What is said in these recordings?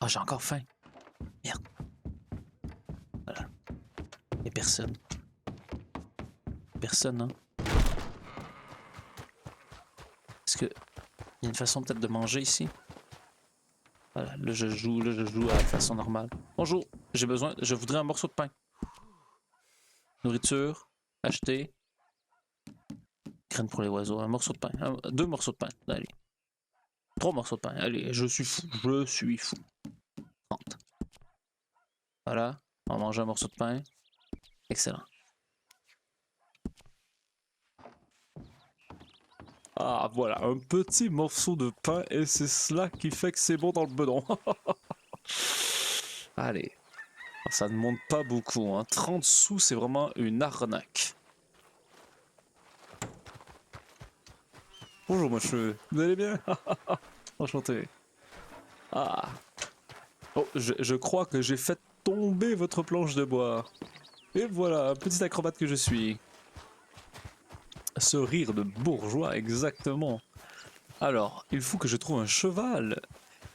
Ah, j'ai encore faim. Merde. Voilà. Y'a personne. Personne, hein. Est-ce que y a une façon peut-être de manger ici? Voilà, là je joue à la façon normale. Bonjour, je voudrais un morceau de pain. Nourriture, acheter. Graines pour les oiseaux, un morceau de pain. Deux morceaux de pain, allez. 3 morceaux de pain, allez, je suis fou. 30. Voilà, on va manger un morceau de pain. Excellent. Ah, voilà, un petit morceau de pain et c'est cela qui fait que c'est bon dans le bedon. Allez. Ça ne monte pas beaucoup, hein. 30 sous, c'est vraiment une arnaque. Bonjour monsieur, vous allez bien? Enchanté. Ah. Oh, je crois que j'ai fait tomber votre planche de bois. Et voilà, petit acrobate que je suis. Ce rire de bourgeois, exactement. Alors, il faut que je trouve un cheval.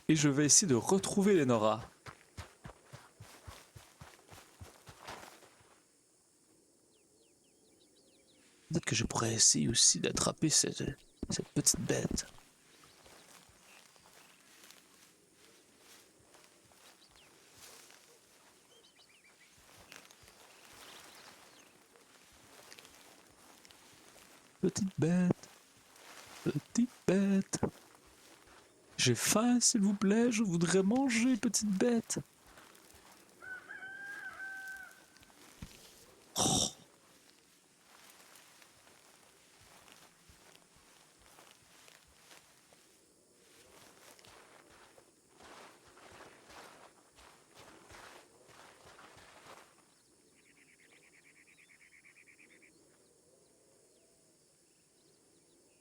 Et je vais essayer de retrouver Lenora. Peut-être que je pourrais essayer aussi d'attraper cette petite bête. Petite bête. Petite bête. J'ai faim, s'il vous plaît, je voudrais manger, petite bête. Oh.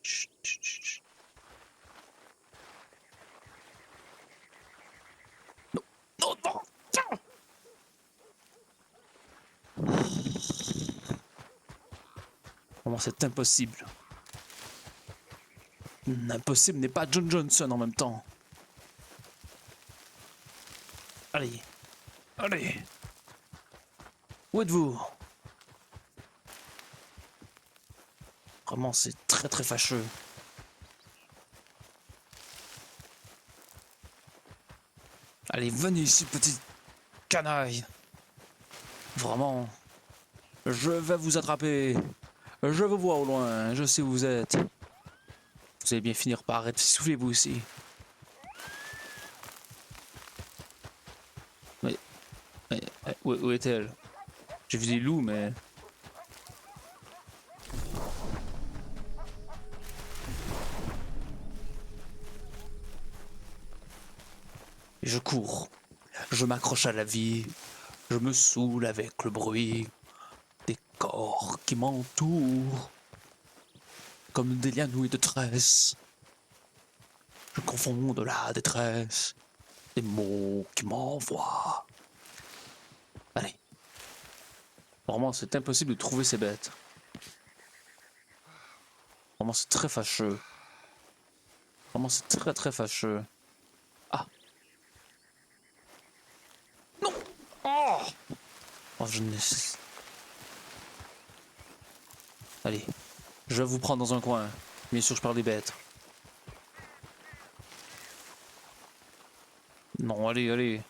Chut, chut, chut. Non, non, non, tiens. Comment c'est impossible? Impossible n'est pas John Johnson en même temps. Allez, allez. Où êtes-vous? Vraiment, c'est très très fâcheux. Allez, venez ici, petite canaille. Vraiment, je vais vous attraper. Je vous vois au loin, je sais où vous êtes. Vous allez bien finir par arrêter de souffler vous aussi. Mais où est-elle? J'ai vu des loups, mais... Et je cours. Je m'accroche à la vie. Je me saoule avec le bruit des corps qui m'entourent. Comme des lianes nouées de tresses. Je confonds de la détresse. Des mots qui m'envoient. Allez. Vraiment, c'est impossible de trouver ces bêtes. Vraiment, c'est très fâcheux. Vraiment, c'est très très fâcheux. Ah. Non. Oh, oh je ne... Allez. Je vais vous prendre dans un coin. Bien sûr, je parle des bêtes. Non, allez, allez.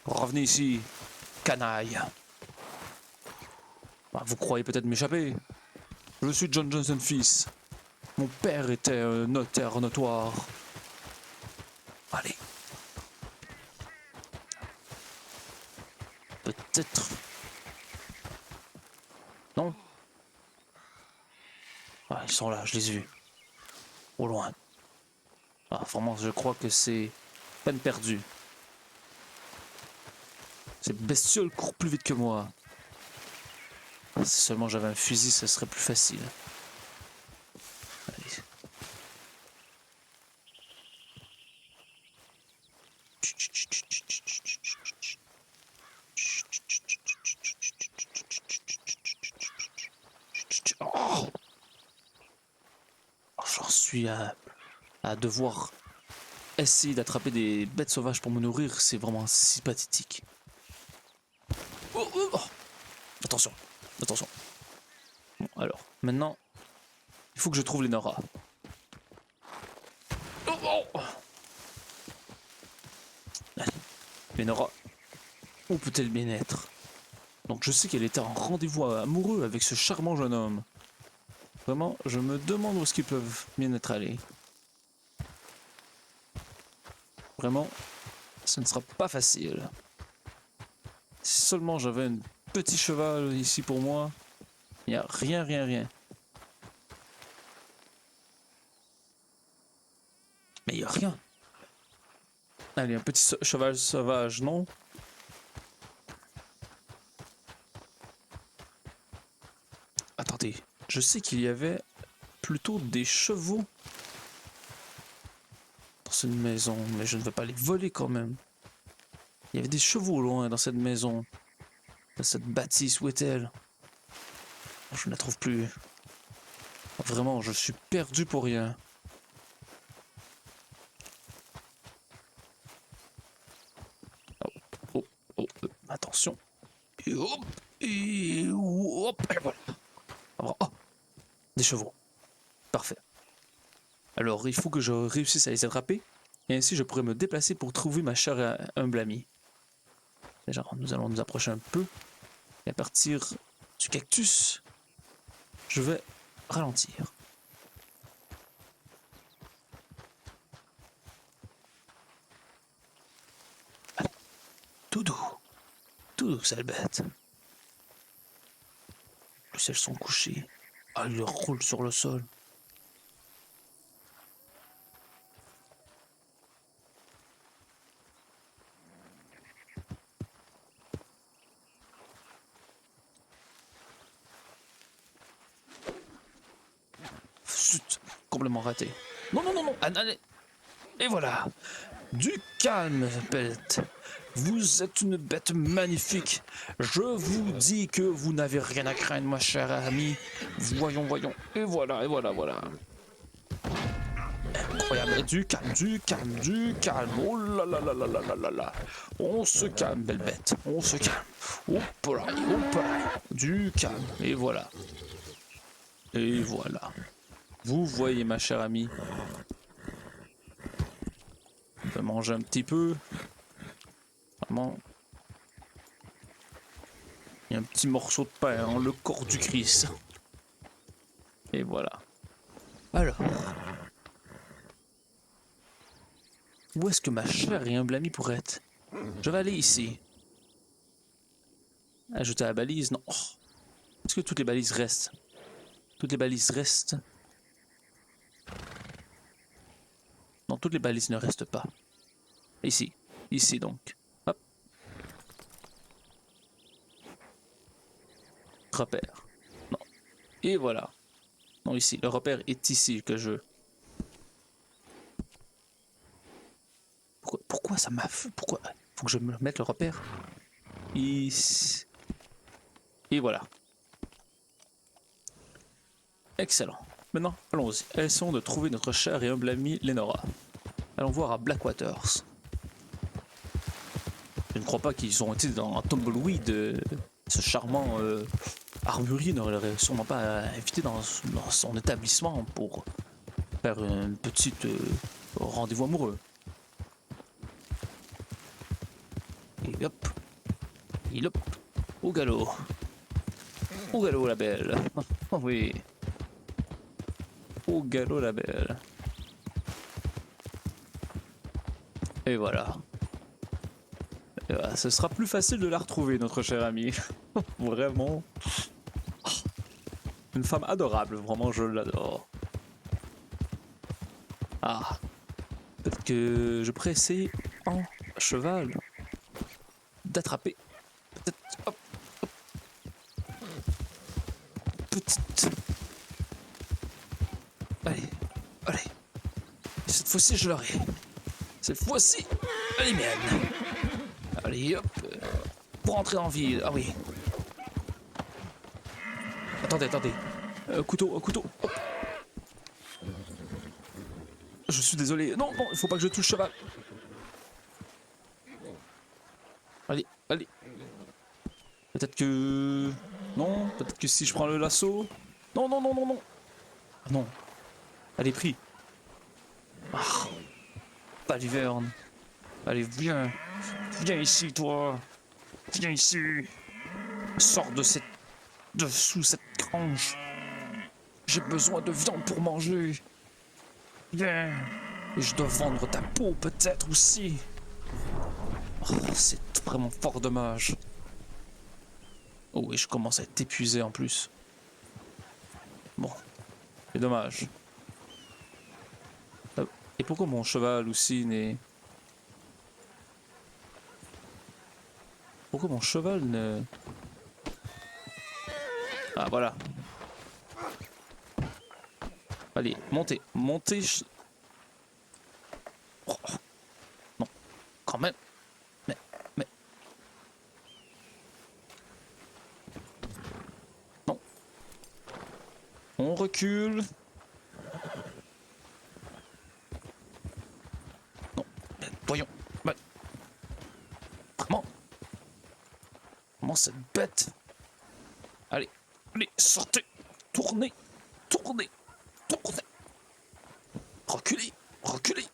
Revenez ici, canaille. Bah, vous croyez peut-être m'échapper. Je suis John Johnson fils. Mon père était un notaire notoire. Allez. Peut-être. Non? Ah, ils sont là, je les ai vus. Au loin. Ah, vraiment, je crois que c'est peine perdue. Ces bestioles courent plus vite que moi. Si seulement j'avais un fusil, ce serait plus facile. Allez. Oh, j'en suis à devoir essayer d'attraper des bêtes sauvages pour me nourrir, c'est vraiment si pathétique. Oh, oh, oh. Attention, attention. Bon, alors, maintenant, il faut que je trouve les Nora. Oh, oh. Allez, les Nora, où peut-elle bien être? Donc je sais qu'elle était en rendez-vous amoureux avec ce charmant jeune homme. Vraiment, je me demande où est-ce qu'ils peuvent bien être allés. Vraiment, ce ne sera pas facile. Si seulement j'avais un petit cheval ici pour moi, il n'y a rien, rien, rien. Mais il n'y a rien. Allez, un petit cheval sauvage, non? Attendez, je sais qu'il y avait plutôt des chevaux dans cette maison, mais je ne veux pas les voler quand même. Il y avait des chevaux loin dans cette maison, dans cette bâtisse, où est-elle? Je ne la trouve plus. Vraiment, je suis perdu pour rien. Oh, oh, oh, attention. Et hop, et hop, et voilà. Oh, des chevaux. Parfait. Alors, il faut que je réussisse à les attraper, et ainsi je pourrai me déplacer pour trouver ma chère et humble amie. Déjà, nous allons nous approcher un peu, et à partir du cactus, je vais ralentir. Allez. Tout doux, sale bête. Plus elles sont couchées, ah, ils roulent sur le sol. Zut, complètement raté. Non, non, non, non, allez. Et voilà. Du calme, bête. Vous êtes une bête magnifique. Je vous dis que vous n'avez rien à craindre, ma chère amie. Voyons, voyons. Et voilà, voilà. Incroyable. Du calme, du calme, du calme. Oh là là là là là là là là. On se calme, belle bête. On se calme. Hop là, hop là. Du calme. Et voilà. Et voilà. Vous voyez, ma chère amie. On peut manger un petit peu. Vraiment. Il y a un petit morceau de pain, hein, le corps du Christ. Et voilà. Alors. Où est-ce que ma chère et humble amie pourrait être? Je vais aller ici. Ajouter la balise, non. Oh. Est-ce que toutes les balises restent? Toutes les balises restent? Non, toutes les balises ne restent pas. Ici. Ici donc. Hop. Repère. Non. Et voilà. Non, ici. Le repère est ici que je... Pourquoi ça m'a... Pourquoi? Faut que je me mette le repère. Ici. Et voilà. Excellent. Maintenant, allons-y. Essayons de trouver notre chère et humble amie Lenora. Allons voir à Blackwaters. Je ne crois pas qu'ils ont été dans un tumbleweed. Ce charmant armurier n'aurait sûrement pas invité dans son établissement pour faire une petite rendez-vous amoureux. Et hop. Et hop. Au galop. Au galop, la belle. Oh oui. Au galop, la belle. Et voilà. Et voilà. Ce sera plus facile de la retrouver, notre chère amie. Vraiment. Une femme adorable, vraiment, je l'adore. Ah. Peut-être que je pourrais essayer en cheval d'attraper. Peut-être. Hop, hop. Petite. Allez, allez. Cette fois-ci, je l'aurai. Cette fois-ci, elle est mienne. Allez, hop. Pour entrer en ville. Ah oui. Attendez. Couteau, couteau. Hop. Je suis désolé. Non, non, il faut pas que je touche le cheval. Allez, allez. Peut-être que... Non, peut-être que si je prends le lasso... Non, non, non, non, non. Ah non. Allez, pris. Ah, Baliverne. Allez, viens. Viens ici, toi. Viens ici. Sors de cette... de sous cette grange. J'ai besoin de viande pour manger. Viens. Et je dois vendre ta peau, peut-être, aussi. Oh, c'est vraiment fort dommage. Oh, et je commence à être épuisé en plus. Bon, c'est dommage. Et pourquoi mon cheval aussi n'est... Pourquoi mon cheval ne... Ah, voilà. Allez, montez, montez. Oh, non, quand même. Mais... Non. On recule. Non, mais voyons. Mais... Comment? Comment cette bête? Allez, allez, sortez. Tournez, tournez, tournez. Reculez, reculez.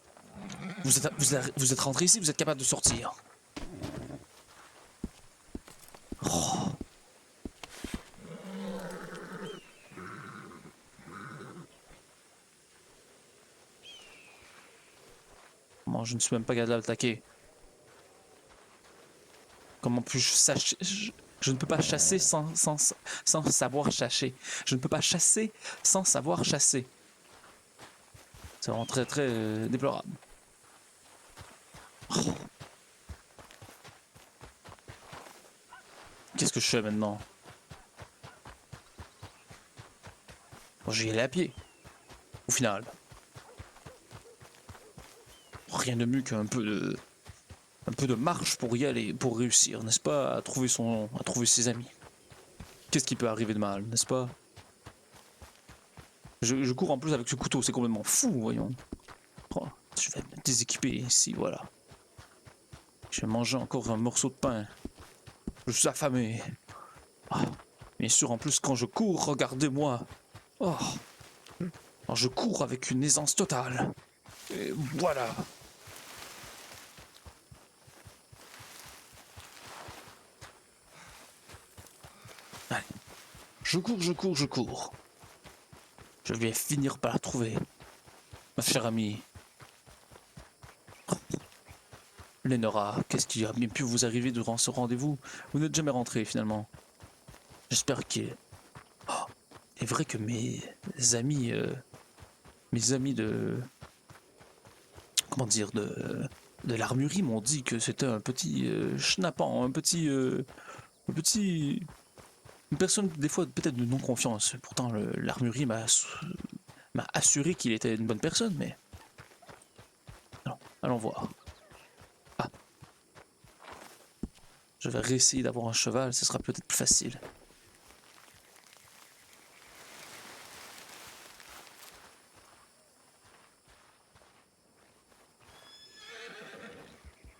Vous êtes rentré ici, vous êtes capable de sortir. Oh. Bon, je ne suis même pas capable d'attaquer. Comment puis-je chasser? Je ne peux pas chasser sans savoir chasser. Je ne peux pas chasser sans savoir chasser. C'est vraiment très très déplorable. Oh. Qu'est-ce que je fais maintenant? Bon, j'y allais à pied. Au final. Rien de mieux qu'un peu de... un peu de marche pour y aller, pour réussir, n'est-ce pas, à trouver ses amis. Qu'est-ce qui peut arriver de mal, n'est-ce pas? Je cours en plus avec ce couteau, c'est complètement fou, voyons. Oh, je vais me déséquiper ici, voilà. Je vais manger encore un morceau de pain. Je suis affamé. Ah, bien sûr, en plus, quand je cours, regardez-moi. Oh, alors je cours avec une aisance totale. Et voilà. Allez. Je cours, je cours, je cours. Je vais finir par la trouver. Ma chère amie. Lenora, qu'est-ce qui a bien pu vous arriver durant ce rendez-vous? Vous n'êtes jamais rentré finalement. J'espère que... Oh, il est vrai que mes amis de... Comment dire, de l'armurerie m'ont dit que c'était un petit schnappant, un petit... Une personne des fois peut-être de non-confiance. Pourtant l'armurerie m'a assuré qu'il était une bonne personne, mais... Non, allons voir. Ah. Je vais réessayer d'avoir un cheval, ce sera peut-être plus facile.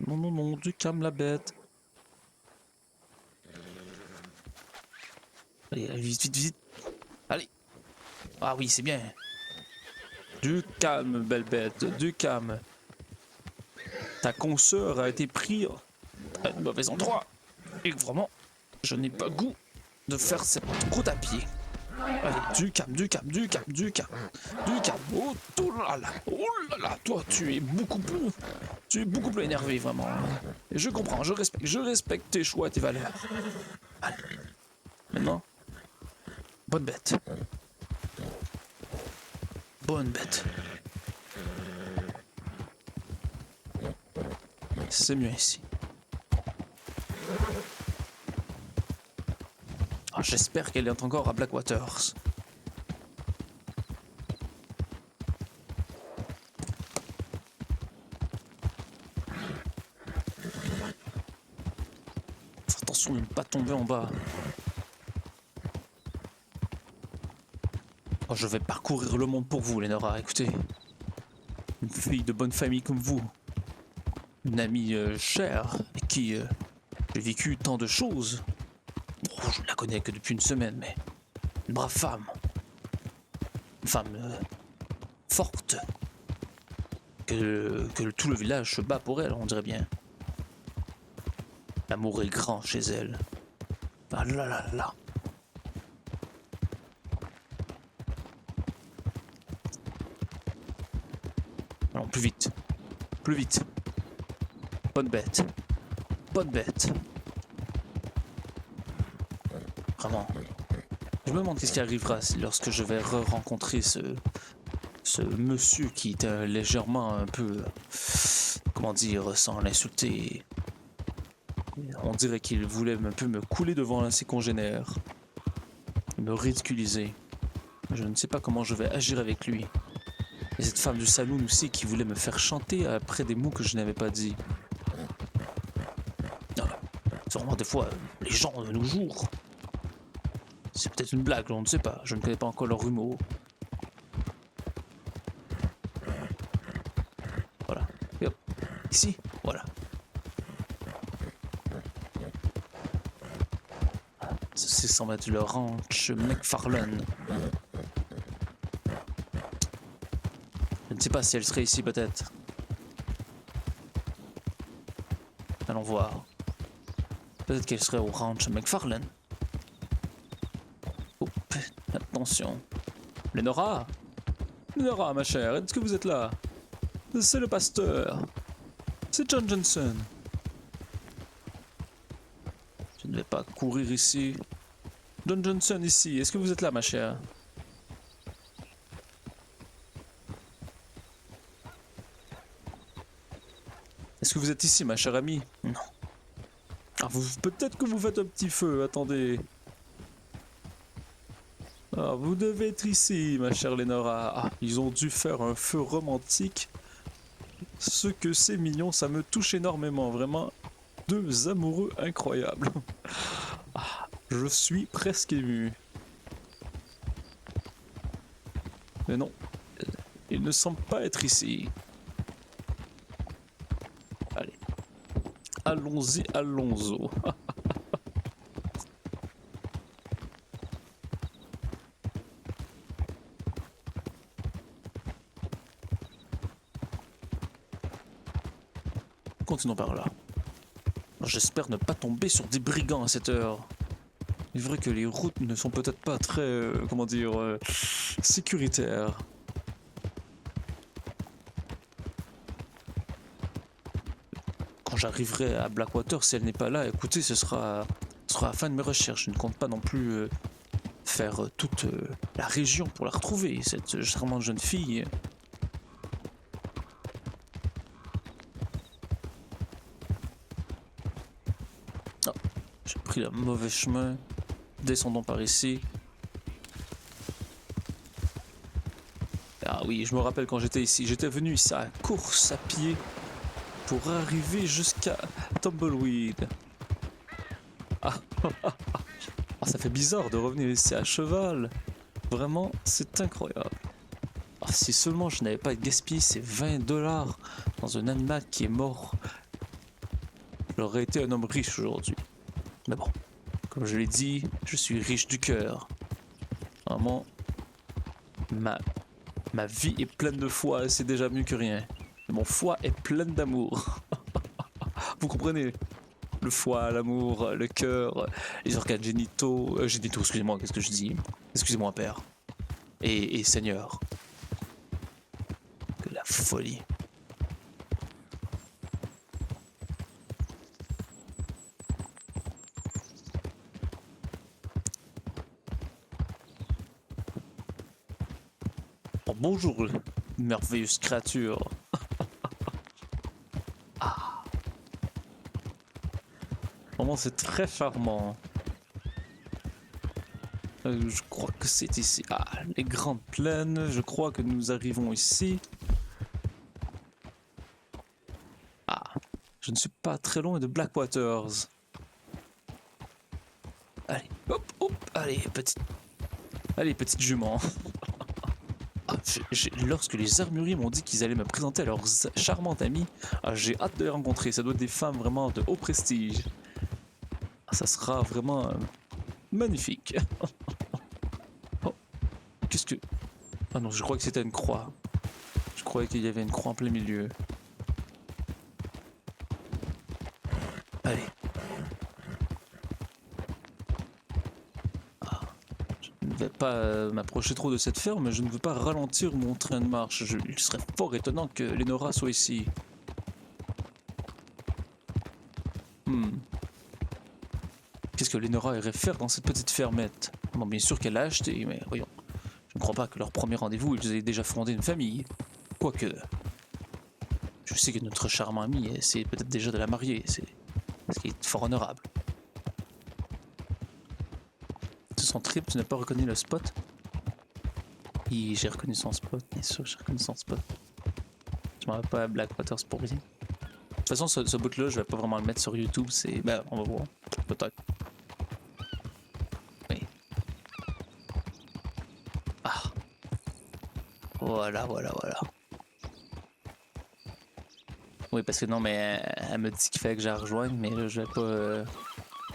Non, non, non, du calme la bête. Allez, vite, vite, vite. Allez. Ah oui, c'est bien. Du calme, belle bête, du calme. Ta consoeur a été prise à un mauvais endroit. Et vraiment, je n'ai pas goût de faire cette route à pied. Allez, du calme, du calme, du calme, du calme. Du calme. Oh là là, toi, tu es beaucoup plus énervé, vraiment. Et je comprends, je respecte tes choix, tes valeurs. Allez. Maintenant, bonne bête. Bonne bête. C'est mieux ici. Oh, j'espère qu'elle est encore à Blackwaters. Attention de ne pas tomber en bas. Oh, je vais parcourir le monde pour vous, Lenora. Écoutez, ne fille de bonne famille comme vous. Une amie chère, avec qui j'ai vécu tant de choses. Oh, je ne la connais que depuis une semaine, mais une brave femme. Une femme forte. Que tout le village se bat pour elle, on dirait bien. L'amour est grand chez elle. Ah là là là. Allons, plus vite. Plus vite. Bonne bête. Bonne bête. Vraiment. Je me demande qu'est-ce qui arrivera lorsque je vais rencontrer ce monsieur qui est légèrement un peu... Comment dire, sans l'insulter... On dirait qu'il voulait un peu me couler devant ses congénères. Me ridiculiser. Je ne sais pas comment je vais agir avec lui. Et cette femme du saloon aussi qui voulait me faire chanter après des mots que je n'avais pas dit. C'est vraiment des fois les gens de nos jours. C'est peut-être une blague, on ne sait pas. Je ne connais pas encore leur humour. Voilà. Et hop. Ici, voilà. Ceci semble être le ranch McFarlane. Je ne sais pas si elle serait ici peut-être. Allons voir. Peut-être qu'elle serait au ranch McFarlane. Oups, attention. Lenora! Lenora, ma chère, est-ce que vous êtes là? C'est le pasteur. C'est John Johnson. Je ne vais pas courir ici. John Johnson ici, est-ce que vous êtes là, ma chère? Est-ce que vous êtes ici, ma chère amie? Non. Ah, peut-être que vous faites un petit feu, attendez. Ah, vous devez être ici, ma chère Lenora. Ah, ils ont dû faire un feu romantique. Ce que c'est mignon, ça me touche énormément, vraiment. Deux amoureux incroyables. Ah, je suis presque ému. Mais non, il ne semble pas être ici. Allez. Allons-y, allons-y. Continuons par là. J'espère ne pas tomber sur des brigands à cette heure. Il est vrai que les routes ne sont peut-être pas très, comment dire, sécuritaires. Quand j'arriverai à Blackwater, si elle n'est pas là, écoutez, ce sera la fin de mes recherches. Je ne compte pas non plus faire toute la région pour la retrouver, cette charmante jeune fille. Oh, j'ai pris le mauvais chemin. Descendons par ici. Ah oui, je me rappelle quand j'étais ici. J'étais venu ici à course à pied pour arriver jusqu'à Tumbleweed. Ah, ah, ça fait bizarre de revenir ici à cheval. Vraiment, c'est incroyable. Ah, si seulement je n'avais pas gaspillé ces 20$ dans un animal qui est mort, j'aurais été un homme riche aujourd'hui. Mais bon, comme je l'ai dit, je suis riche du cœur. Vraiment, ma vie est pleine de foi et c'est déjà mieux que rien. Et mon foie est plein d'amour. Vous comprenez? Le foie, l'amour, le cœur, les organes génitaux... génitaux, excusez-moi, qu'est-ce que je dis? Excusez-moi, père. Et Seigneur. Que la folie. Oh, bonjour, merveilleuse créature. Ah. Vraiment, c'est très charmant. Je crois que c'est ici. Ah, les grandes plaines. Je crois que nous arrivons ici. Ah, je ne suis pas très loin de Blackwaters. Allez, hop, hop, allez, petite jument. Ah, lorsque les armuriers m'ont dit qu'ils allaient me présenter à leurs charmantes amies, j'ai hâte de les rencontrer. Ça doit être des femmes vraiment de haut prestige. Ça sera vraiment magnifique. Oh, qu'est-ce que... Ah non, je crois que c'était une croix. Je croyais qu'il y avait une croix en plein milieu. Allez. Je ne vais pas m'approcher trop de cette ferme, mais je ne veux pas ralentir mon train de marche. Il serait fort étonnant que Lenora soit ici. Qu'est-ce que Lenora irait faire dans cette petite fermette? Bon, bien sûr qu'elle l'a acheté, mais voyons. Je ne crois pas que leur premier rendez-vous, ils aient déjà fondé une famille. Quoique... Je sais que notre charmant ami essaie peut-être déjà de la marier, ce qui est fort honorable. C'est son trip, tu n'as pas reconnu le spot? Oui, j'ai reconnu son spot, bien sûr, j'ai reconnu son spot. Je m'en vais pas à Blackwater, c'est pour rien. De toute façon, ce bout-là, je vais pas vraiment le mettre sur YouTube, c'est... Ben, on va voir, peut-être. Oui. Ah. Voilà. Oui, parce que non, mais elle me dit qu'il fallait que je la rejoigne, mais là, je vais pas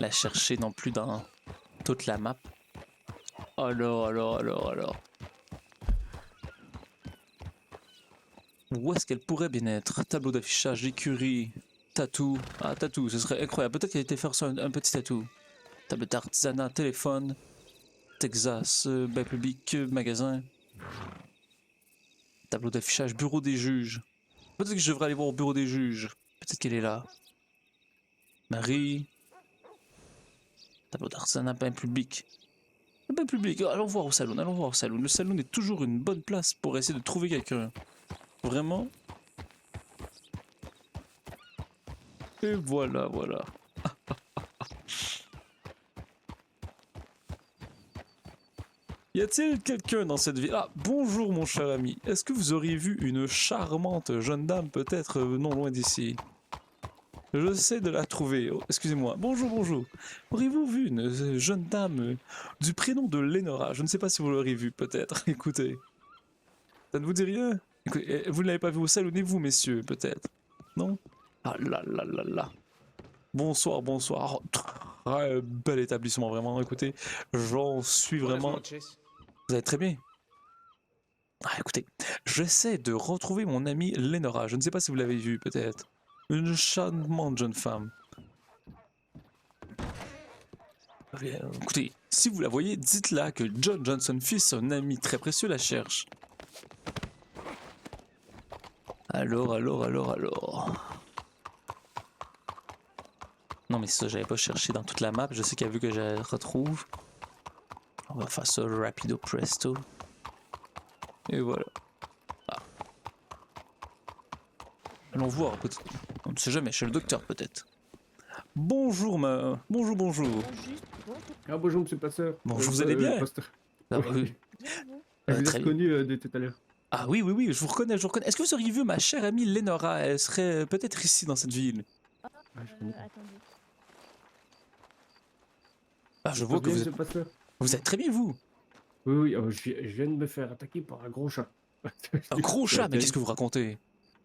la chercher non plus dans toute la map. Alors. Où est-ce qu'elle pourrait bien être? Tableau d'affichage, écurie, tatou. Ah, tatou, ce serait incroyable. Peut-être qu'elle était faire ça un petit tatou. Table d'artisanat, téléphone, Texas, bain public, magasin. Tableau d'affichage, bureau des juges. Peut-être que je devrais aller voir au bureau des juges. Peut-être qu'elle est là. Marie. Tableau d'artisanat, bain public. Le bain public, allons voir au salon, Le salon est toujours une bonne place pour essayer de trouver quelqu'un. Vraiment. Et voilà. Y a-t-il quelqu'un dans cette ville? Ah, bonjour mon cher ami. Est-ce que vous auriez vu une charmante jeune dame peut-être non loin d'ici? J'essaie de la trouver. Oh, excusez-moi. Bonjour. Auriez-vous vu une jeune dame du prénom de Lenora? Je ne sais pas si vous l'aurez vue peut-être. Écoutez. Ça ne vous dit rien? Écoutez, vous ne l'avez pas vu au salonnez-vous, messieurs, peut-être? Non? Ah là. Bonsoir. Oh, très bel établissement, vraiment. Écoutez, j'en suis vraiment... Vous allez très bien? Ah, écoutez, j'essaie de retrouver mon amie Lenora. Je ne sais pas si vous l'avez vue, peut-être. Une charmante jeune femme. Écoutez, si vous la voyez, dites-la que John Johnson, fils, un ami très précieux, la cherche. Alors. Non mais ça, j'avais pas cherché dans toute la map. Je sais qu'elle veut que je la retrouve. On va faire ça rapido presto. Et voilà. Ah. Allons voir, peut-être. On ne sait jamais, chez le docteur peut-être. Bonjour. Ah bonjour monsieur Passeur. Bonjour, vous allez bien? Ah, oui. Je vous ai très bien. reconnu de tout à l'heure. Ah oui, je vous reconnais. Est-ce que vous auriez vu ma chère amie Lenora? Elle serait peut-être ici dans cette ville. Attendez. Ah, je vois que Monsieur Passeur. vous êtes très bien, vous. Oui, je viens de me faire attaquer par un gros chat. Un gros chat, mais qu'est-ce que vous racontez?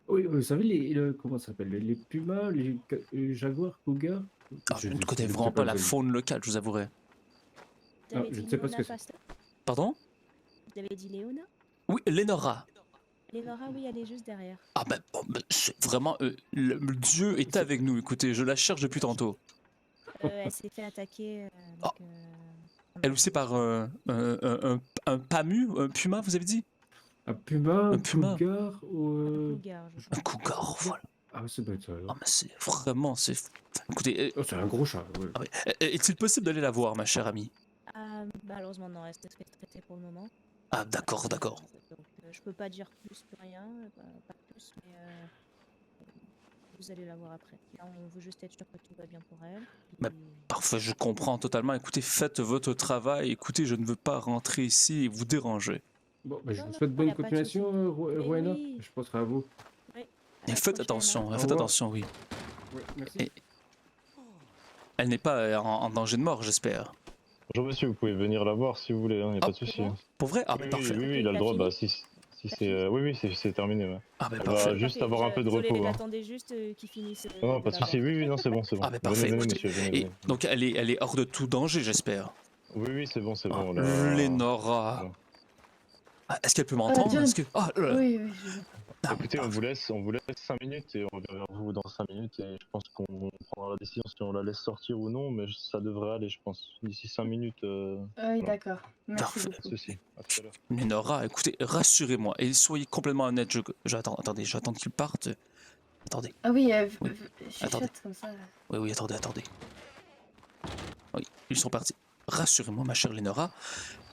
Oui, vous savez, comment ça s'appelle? Les pumas, les jaguars, cougars? Je ne connais vraiment pas la faune locale, je vous avouerai. Je ne sais pas ce que c'est. Pardon? Vous avez dit Léona? Oui, Lenora. Lenora, oui, elle est juste derrière. Ah ben, c'est vraiment... le Dieu est avec nous, écoutez, je la cherche depuis tantôt. Elle s'est fait attaquer. Elle aussi par un pamu, un puma, vous avez dit? Un puma, Un puma. cougar ou... Un cougar, voilà. Ah, c'est bête ça. Ah, mais c'est vraiment... Écoutez... c'est un gros chat, ouais. Ah ouais. Est-il possible d'aller la voir, ma chère amie? Malheureusement, non, elle se fait traiter pour le moment. Ah, d'accord. Donc, je peux pas dire plus que rien, pas plus, mais vous allez la voir après. Là, on veut juste être sûr que tout va bien pour elle. Bah, parfait, je comprends totalement. Écoutez, faites votre travail. Écoutez, je ne veux pas rentrer ici et vous déranger. Bon, je vous souhaite bonne continuation, Rowena. Oui. Je penserai à vous. Oui. Et faites attention, oui. Ouais, merci. Elle n'est pas en danger de mort, j'espère. Bonjour monsieur, vous pouvez venir la voir si vous voulez, il n'y a pas de souci. Pour vrai? Ah, Oui, parfait. oui, il a le droit, si Si T'as c'est, fini? oui, c'est terminé. Ouais. Ah, mais Elle parfait. va juste Parfait, avoir un peu de désolé, repos. Hein. j'attendais juste qu'il finisse Non, de pas de l'avoir. souci. Oui, oui, non, c'est bon, c'est bon. Ah, mais Venez, parfait, venez, écoutez. monsieur, venez, Et venez. donc, elle est hors de tout danger, j'espère. Oui, oui, c'est bon, c'est Ah, bon. Là... Lénora. Bon. Ah, est-ce qu'elle peut m'entendre? John. Est-ce que... Ah, Oui, oui, je vous ah, Écoutez, parfait. on vous laisse 5 minutes et on revient vers vous dans 5 minutes et je pense qu'on prendra la décision si on la laisse sortir ou non, mais ça devrait aller, je pense. D'ici 5 minutes, Oui, voilà. d'accord. Merci Parfait. Pas de beaucoup. souci. À tout à l'heure. Lénora, écoutez, rassurez-moi et soyez complètement honnête. Attendez, j'attends qu'il parte. Attendez, Ah oui, oui, attendez. chuchote comme ça. Oui, oui, attendez. Oui, ils sont partis. Rassurez-moi, ma chère Lénora,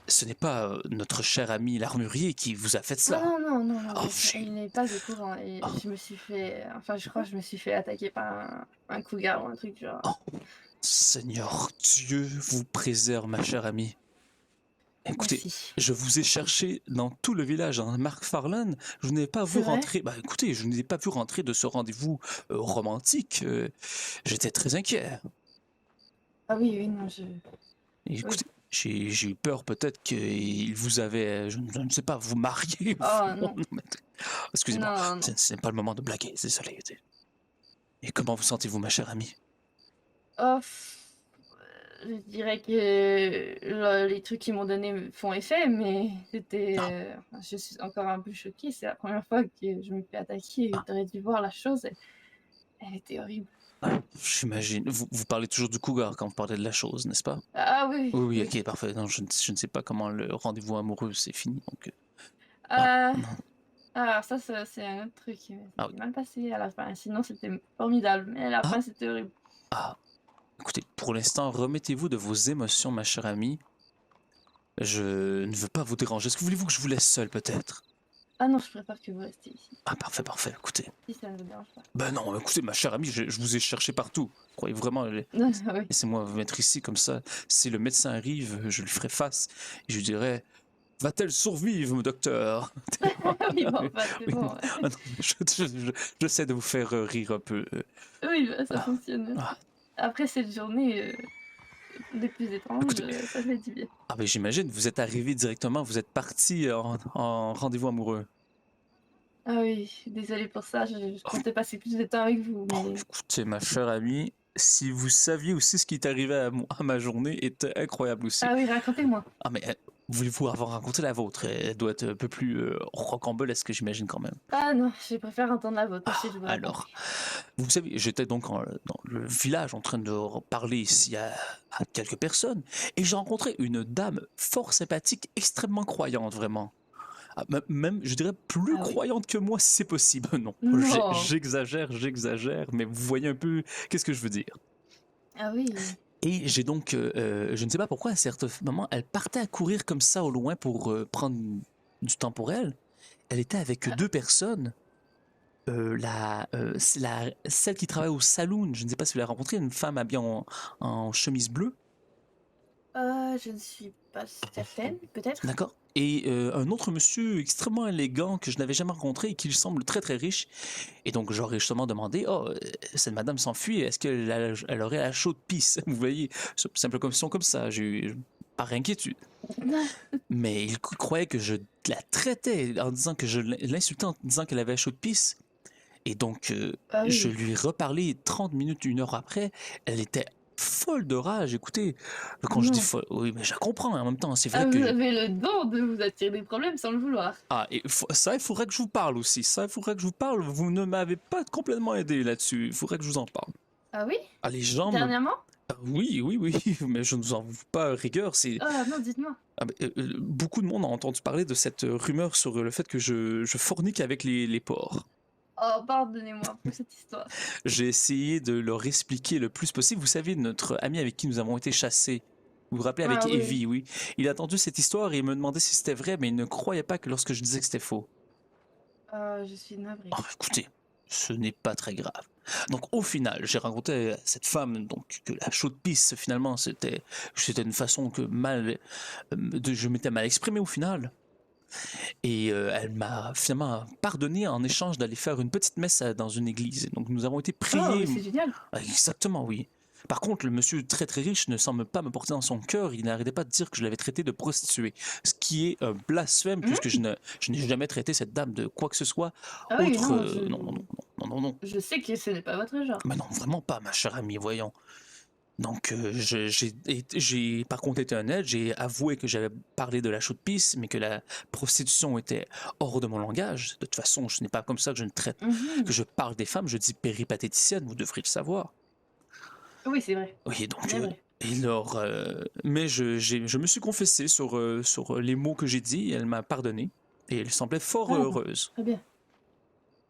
ce n'est pas notre cher ami l'armurier qui vous a fait Non, cela. non, non, non, non, Oh, il n'est pas au courant. Et Oh. je me suis fait. Enfin, je crois que je me suis fait attaquer par un cougar ou un truc genre. Oh, Seigneur Dieu vous préserve, ma chère amie. Écoutez, Merci. je vous ai cherché dans tout le village, hein. Mark Farland, je n'ai pas vu C'est vrai? rentrer. Bah écoutez, je n'ai pas vu rentrer de ce rendez-vous romantique. J'étais très inquiet. Ah oui, oui, non, je. Et Oui. écoutez, j'ai eu peur peut-être qu'il vous avait, je ne sais pas, vous marier. Oh non. Mais- excusez-moi, Non, non. ce n'est pas le moment de blaguer, désolé. Et comment vous sentez-vous, ma chère amie? Oh, je dirais que les trucs qu'ils m'ont donné me font effet, mais c'était. Ah. Je suis encore un peu choquée. C'est la première fois que je me fais attaquer. Ah. Tu aurais dû voir la chose. Elle était horrible. J'imagine. Vous parlez toujours du cougar quand vous parlez de la chose, n'est-ce pas? Ah oui, Oui, oui, oui. ok, parfait. Non, je ne sais pas comment le rendez-vous amoureux s'est fini, donc... Ah, non. alors ça, c'est un autre truc. Ça Ah s'est oui. mal passé à la fin. Sinon, c'était formidable. Mais à la Ah. fin, c'était horrible. Ah, écoutez, pour l'instant, remettez-vous de vos émotions, ma chère amie. Je ne veux pas vous déranger. Est-ce que voulez-vous que je vous laisse seul, peut-être? Ah non, je préfère que vous restiez ici. Ah, parfait, écoutez. Si ça ne vous dérange pas. Ben non, écoutez, ma chère amie, je vous ai cherché partout. Croyez vraiment, Non, oui. laissez-moi vous mettre ici, comme ça. Si le médecin arrive, je lui ferai face. Et je lui dirai, va-t-elle survivre, mon docteur? Oui, bon, enfin, c'est Oui, bon. non, ah non, j'essaie de vous faire rire un peu. Oui, bah, ça Ah. fonctionne. Ah. Après cette journée des plus étranges, Écoutez. ça fait du bien. Ah ben j'imagine, vous êtes arrivé directement, vous êtes parti en rendez-vous amoureux. Ah oui, désolée pour ça, je comptais passer plus de temps avec vous, Oh, mais... écoutez, ma chère amie, si vous saviez aussi ce qui est arrivé à ma journée, était incroyable aussi. Ah oui, racontez-moi. Ah mais voulez-vous avoir raconté la vôtre? Elle doit être un peu plus rocambolesque, j'imagine quand même. Ah non, je préfère entendre la vôtre. Ah, Ensuite, je vous raconte. alors, vous savez, j'étais donc dans le village en train de parler ici à quelques personnes et j'ai rencontré une dame fort sympathique, extrêmement croyante, vraiment. Ah, même, je dirais, plus Ah oui. croyante que moi, si c'est possible. Non, Non. j'exagère, mais vous voyez un peu qu'est-ce que je veux dire. Ah oui. Et j'ai donc, je ne sais pas pourquoi, à certains moments, elle partait à courir comme ça au loin pour prendre du temps pour elle. Elle était avec deux personnes. C'est celle qui travaille au saloon, je ne sais pas si vous l'avez rencontrée, une femme habillée en chemise bleue. Je ne suis pas certaine, peut-être. D'accord. Et un autre monsieur extrêmement élégant que je n'avais jamais rencontré et qui semble très très riche. Et donc j'aurais justement demandé, oh, cette madame s'enfuit, est-ce qu'elle aurait la chaude pisse? Vous voyez, simple comme ça, j'ai eu par inquiétude. Mais il croyait que je la traitais en disant que je l'insultais en disant qu'elle avait la chaude pisse. Et donc Ah oui. je lui ai reparlé 30 minutes, 1 heure après, elle était folle de rage. Écoutez, quand je dis Non. folle, oui, mais je la comprends en même temps, c'est vrai Ah, que... vous avez le don de vous attirer des problèmes sans le vouloir. Ah, et ça, il faudrait que je vous parle aussi. Ça, il faudrait que je vous parle. Vous ne m'avez pas complètement aidé là-dessus. Il faudrait que je vous en parle. Ah oui? Ah, les gens me... Dernièrement? Ah, oui, mais je ne vous en veux pas rigueur. C'est... Ah non, dites-moi. Ah, beaucoup de monde a entendu parler de cette rumeur sur le fait que je fornique avec les porcs. Oh, pardonnez-moi pour cette histoire. J'ai essayé de leur expliquer le plus possible. Vous savez, notre ami avec qui nous avons été chassés, vous vous rappelez, avec Ah oui. Evie, oui. Il a entendu cette histoire et il me demandait si c'était vrai, mais il ne croyait pas que lorsque je disais que c'était faux. Je suis navrée. Oh, écoutez, ce n'est pas très grave. Donc au final, j'ai raconté à cette femme donc que la chaude pisse finalement c'était une façon que je m'étais mal exprimé au final. Et elle m'a finalement pardonné en échange d'aller faire une petite messe dans une église. Et donc nous avons été Oh, priés. mais c'est génial. Exactement, oui. Par contre, le monsieur très très riche ne semble pas me porter dans son cœur. Il n'arrêtait pas de dire que je l'avais traité de prostituée, ce qui est un blasphème puisque je n'ai jamais traité cette dame de quoi que ce soit Ah oui, autre. non, Non, non, non, non, non, non. je sais que ce n'est pas votre genre. Mais non, vraiment pas, ma chère amie, voyons. Donc, j'ai par contre été honnête, j'ai avoué que j'avais parlé de la chaude-pisse, mais que la prostitution était hors de mon langage. De toute façon, ce n'est pas comme ça que je ne traite, que je parle des femmes, je dis péripatéticienne, vous devriez le savoir. Oui, c'est vrai. Oui, donc, C'est vrai. et alors, mais je me suis confessé sur les mots que j'ai dit, et elle m'a pardonné, et elle semblait fort Ah. heureuse. Très bien.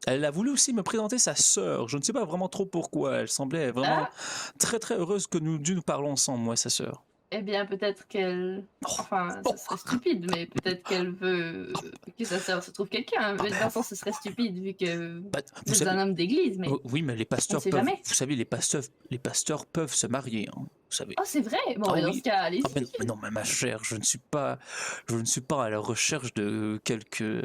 Elle a voulu aussi me présenter sa sœur. Je ne sais pas vraiment trop pourquoi. Elle semblait vraiment Ah, très très heureuse que nous parlons ensemble, moi et sa sœur. eh bien, peut-être qu'elle... Enfin, ça serait stupide, mais peut-être qu'elle veut que sa sœur se trouve quelqu'un. Mais dans le sens, ce serait stupide, vu que Bah, vous êtes un homme d'église, mais... oui, mais les pasteurs sait peuvent. jamais. Vous savez, les pasteurs peuvent se marier, hein, vous savez. Oh, c'est vrai? Bon, Ah mais dans oui. ce cas, allez-y. Ah, mais non, mais ma chère, je ne suis pas à la recherche de quelques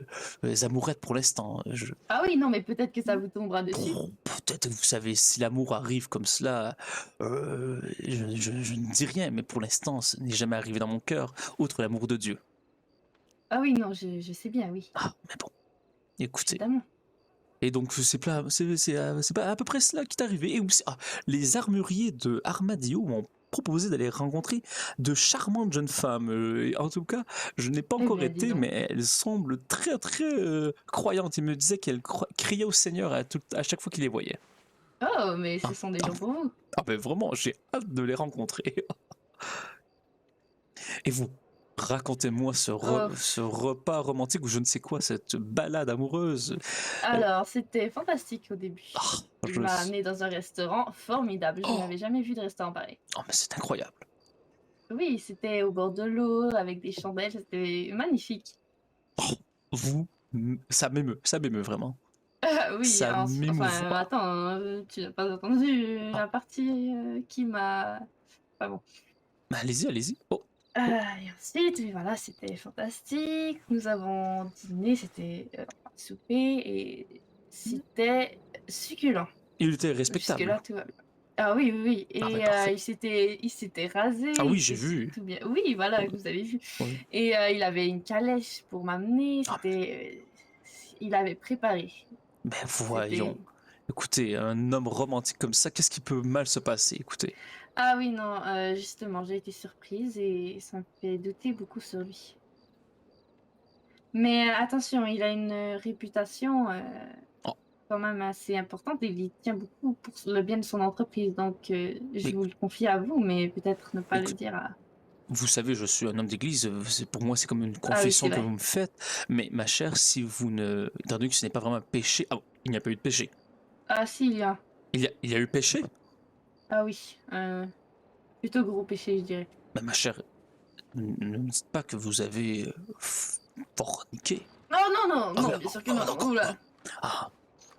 amourettes pour l'instant. Ah oui, non, mais peut-être que ça vous tombera dessus. Peut-être, vous savez, si l'amour arrive comme cela, je ne dis rien, mais pour l'instant, ce n'est jamais arrivé dans mon cœur, outre l'amour de Dieu. Ah oui, non, je sais bien, oui. Ah, mais bon, écoutez. Évidemment. Et donc, c'est pas à peu près cela qui est arrivé. Et aussi, les armuriers de Armadillo m'ont proposé d'aller rencontrer de charmantes jeunes femmes. Et en tout cas, je n'ai pas Eh encore bien, dis été, donc. mais elles semblent très, très croyantes. Ils me disaient qu'elles criaient au Seigneur à chaque fois qu'ils les voyaient. Oh, mais ce sont des gens pour vous. Ah ben vraiment, j'ai hâte de les rencontrer. Et vous, racontez-moi ce repas romantique ou je ne sais quoi, cette balade amoureuse. Alors, c'était fantastique au début. Ah, Il m'a amené dans un restaurant formidable. Je Oh. n'avais jamais vu de restaurant pareil. Oh, mais c'est incroyable. Oui, c'était au bord de l'eau, avec des chandelles. C'était magnifique. Vous, ça m'émeut vraiment. Oui, Ça m'émouve. enfin, attends, hein, tu n'as pas entendu la partie qui m'a... Enfin bon. Allez-y, allez-y. Oh, Et ensuite, oui, voilà, c'était fantastique. Nous avons dîné, c'était souper et c'était succulent. il était respectable. Jusque-là, tout va bien. Ah oui, oui, oui. Et Ah, bah, parfait. il s'était rasé. Ah oui, il j'ai s'est vu. tout bien. Oui, voilà, Oui. vous avez vu. Oui. Et il avait une calèche pour m'amener. Ah, Il avait préparé. Ben voyons. Écoutez, un homme romantique comme ça, qu'est-ce qui peut mal se passer? Écoutez. Ah oui, non, justement, j'ai été surprise et ça me fait douter beaucoup sur lui. Mais attention, il a une réputation Oh. quand même assez importante et il y tient beaucoup pour le bien de son entreprise. Donc, je Mais- vous le confie à vous, mais peut-être ne pas le Écoute- dire à... Vous savez, je suis un homme d'église, pour moi c'est comme une oui, confession c'est que vrai. vous me faites, mais ma chère, si vous ne... Étant donné que ce n'est pas vraiment un péché... Ah, il n'y a pas eu de péché. Ah si, il y a. Il y a eu péché? Ah oui, plutôt gros péché, je dirais. Ben, ma chère, ne me dites pas que vous avez forniqué. Non, non, non, Ah, non, voilà. bien sûr que Ah, non. d'accord. Oula. Ah. Ça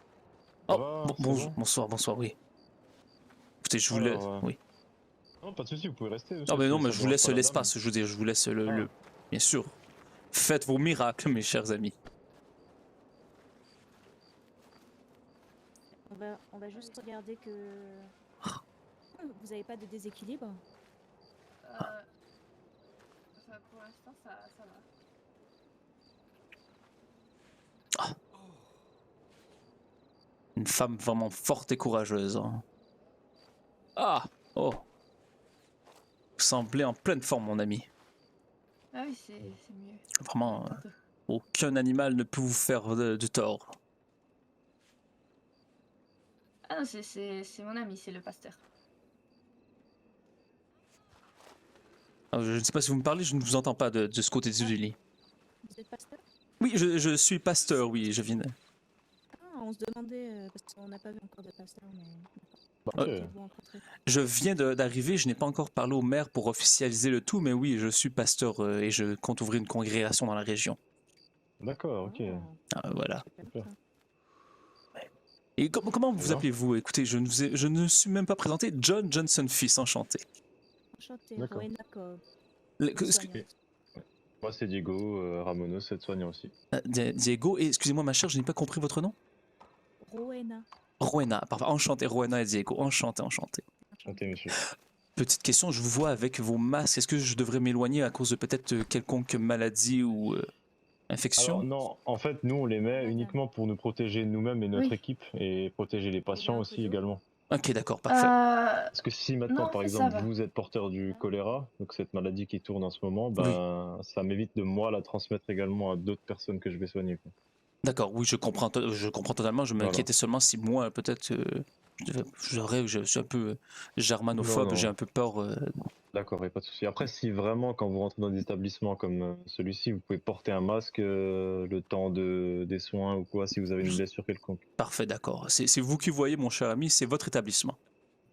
Oh, va, ça bonjour, va bonsoir, oui. Écoutez, je vous laisse... Alors, Oui. Non, pas de soucis, vous pouvez rester. Non, mais non, mais ça je vous dérange laisse pas la dame. l'espace, je veux dire, je vous laisse le... Bien sûr. Faites vos miracles, mes chers amis. On va juste regarder que vous n'avez pas de déséquilibre. Pour l'instant, ça va. Une femme vraiment forte et courageuse. Hein. Ah! Oh! Vous semblez en pleine forme, mon ami. Ah oui, c'est mieux. Vraiment, aucun animal ne peut vous faire de tort. Ah non, c'est mon ami, c'est le pasteur. Je ne sais pas si vous me parlez, je ne vous entends pas de ce côté du lit. Vous êtes pasteur? Oui, je suis pasteur, oui, je viens. Ah, on se demandait, parce qu'on n'a pas vu encore de pasteur, mais... Ok. Peut-être vous rencontrer. Je viens d'arriver, je n'ai pas encore parlé au maire pour officialiser le tout, mais oui, je suis pasteur et je compte ouvrir une congrégation dans la région. D'accord, ok. Ah, voilà. Super, ça. Et comment vous Alors appelez-vous? Écoutez, je ne suis même pas présenté. John Johnson Fils, enchanté. Enchanté, D'accord. Rowena Cobb. Excusez- Moi, c'est Diego Ramonos, cette soignant aussi. Diego, et excusez-moi ma chère, je n'ai pas compris votre nom. Rowena. Rowena, parfait. Enchanté, Rowena et Diego. Enchanté. Enchanté, monsieur. Petite question, je vous vois avec vos masques. Est-ce que je devrais m'éloigner à cause de peut-être quelconque maladie ou infection? Alors non, en fait, nous on les met Madame. uniquement pour nous protéger nous-mêmes et notre Oui. équipe et protéger les patients un peu aussi d'eau également. Ok, d'accord, parfait. Parce que si maintenant, Non, par ça exemple, va. vous êtes porteur du choléra, donc cette maladie qui tourne en ce moment, Oui. ben ça m'évite de moi la transmettre également à d'autres personnes que je vais soigner, quoi. D'accord, oui, je comprends totalement. Je Voilà. m'inquiétais seulement si moi, peut-être, je suis un peu Non, germanophobe, j'ai non. un peu peur. D'accord, y a pas de souci. Après, si vraiment, quand vous rentrez dans des établissements comme celui-ci, vous pouvez porter un masque le temps des soins ou quoi, si vous avez une blessure quelconque. Parfait, d'accord. C'est vous qui voyez, mon cher ami, c'est votre établissement.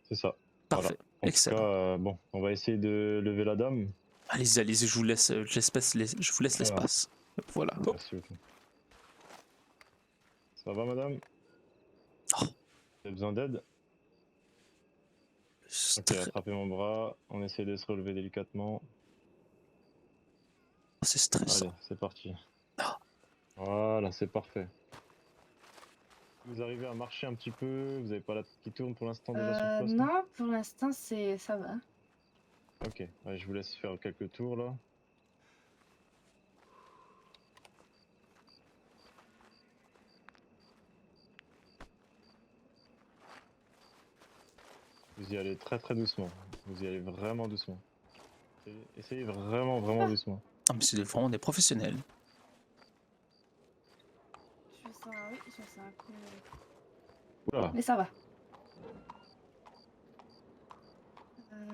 C'est ça. Parfait, Voilà. En excellent. tout cas, bon, on va essayer de lever la dame. Allez-y, allez-y, je vous laisse, je vous laisse Voilà. l'espace. Voilà. Hop. Merci beaucoup. Ça va, madame? Oh. Vous avez besoin d'aide? C'est Ok, très- attrapez mon bras. On essaie de se relever délicatement. c'est stressant. Allez, c'est parti. Ah. Voilà, c'est parfait. Vous arrivez à marcher un petit peu? Vous avez pas la tête qui tourne pour l'instant déjà sur place? Non. Non, pour l'instant, ça va. Ok, ouais, je vous laisse faire quelques tours là. Vous y allez très très doucement. Vous y allez vraiment doucement. Essayez vraiment vraiment doucement. Ah, mais c'est vraiment des professionnels. Je sens, oui, je sens un peu. Oula. Mais ça va.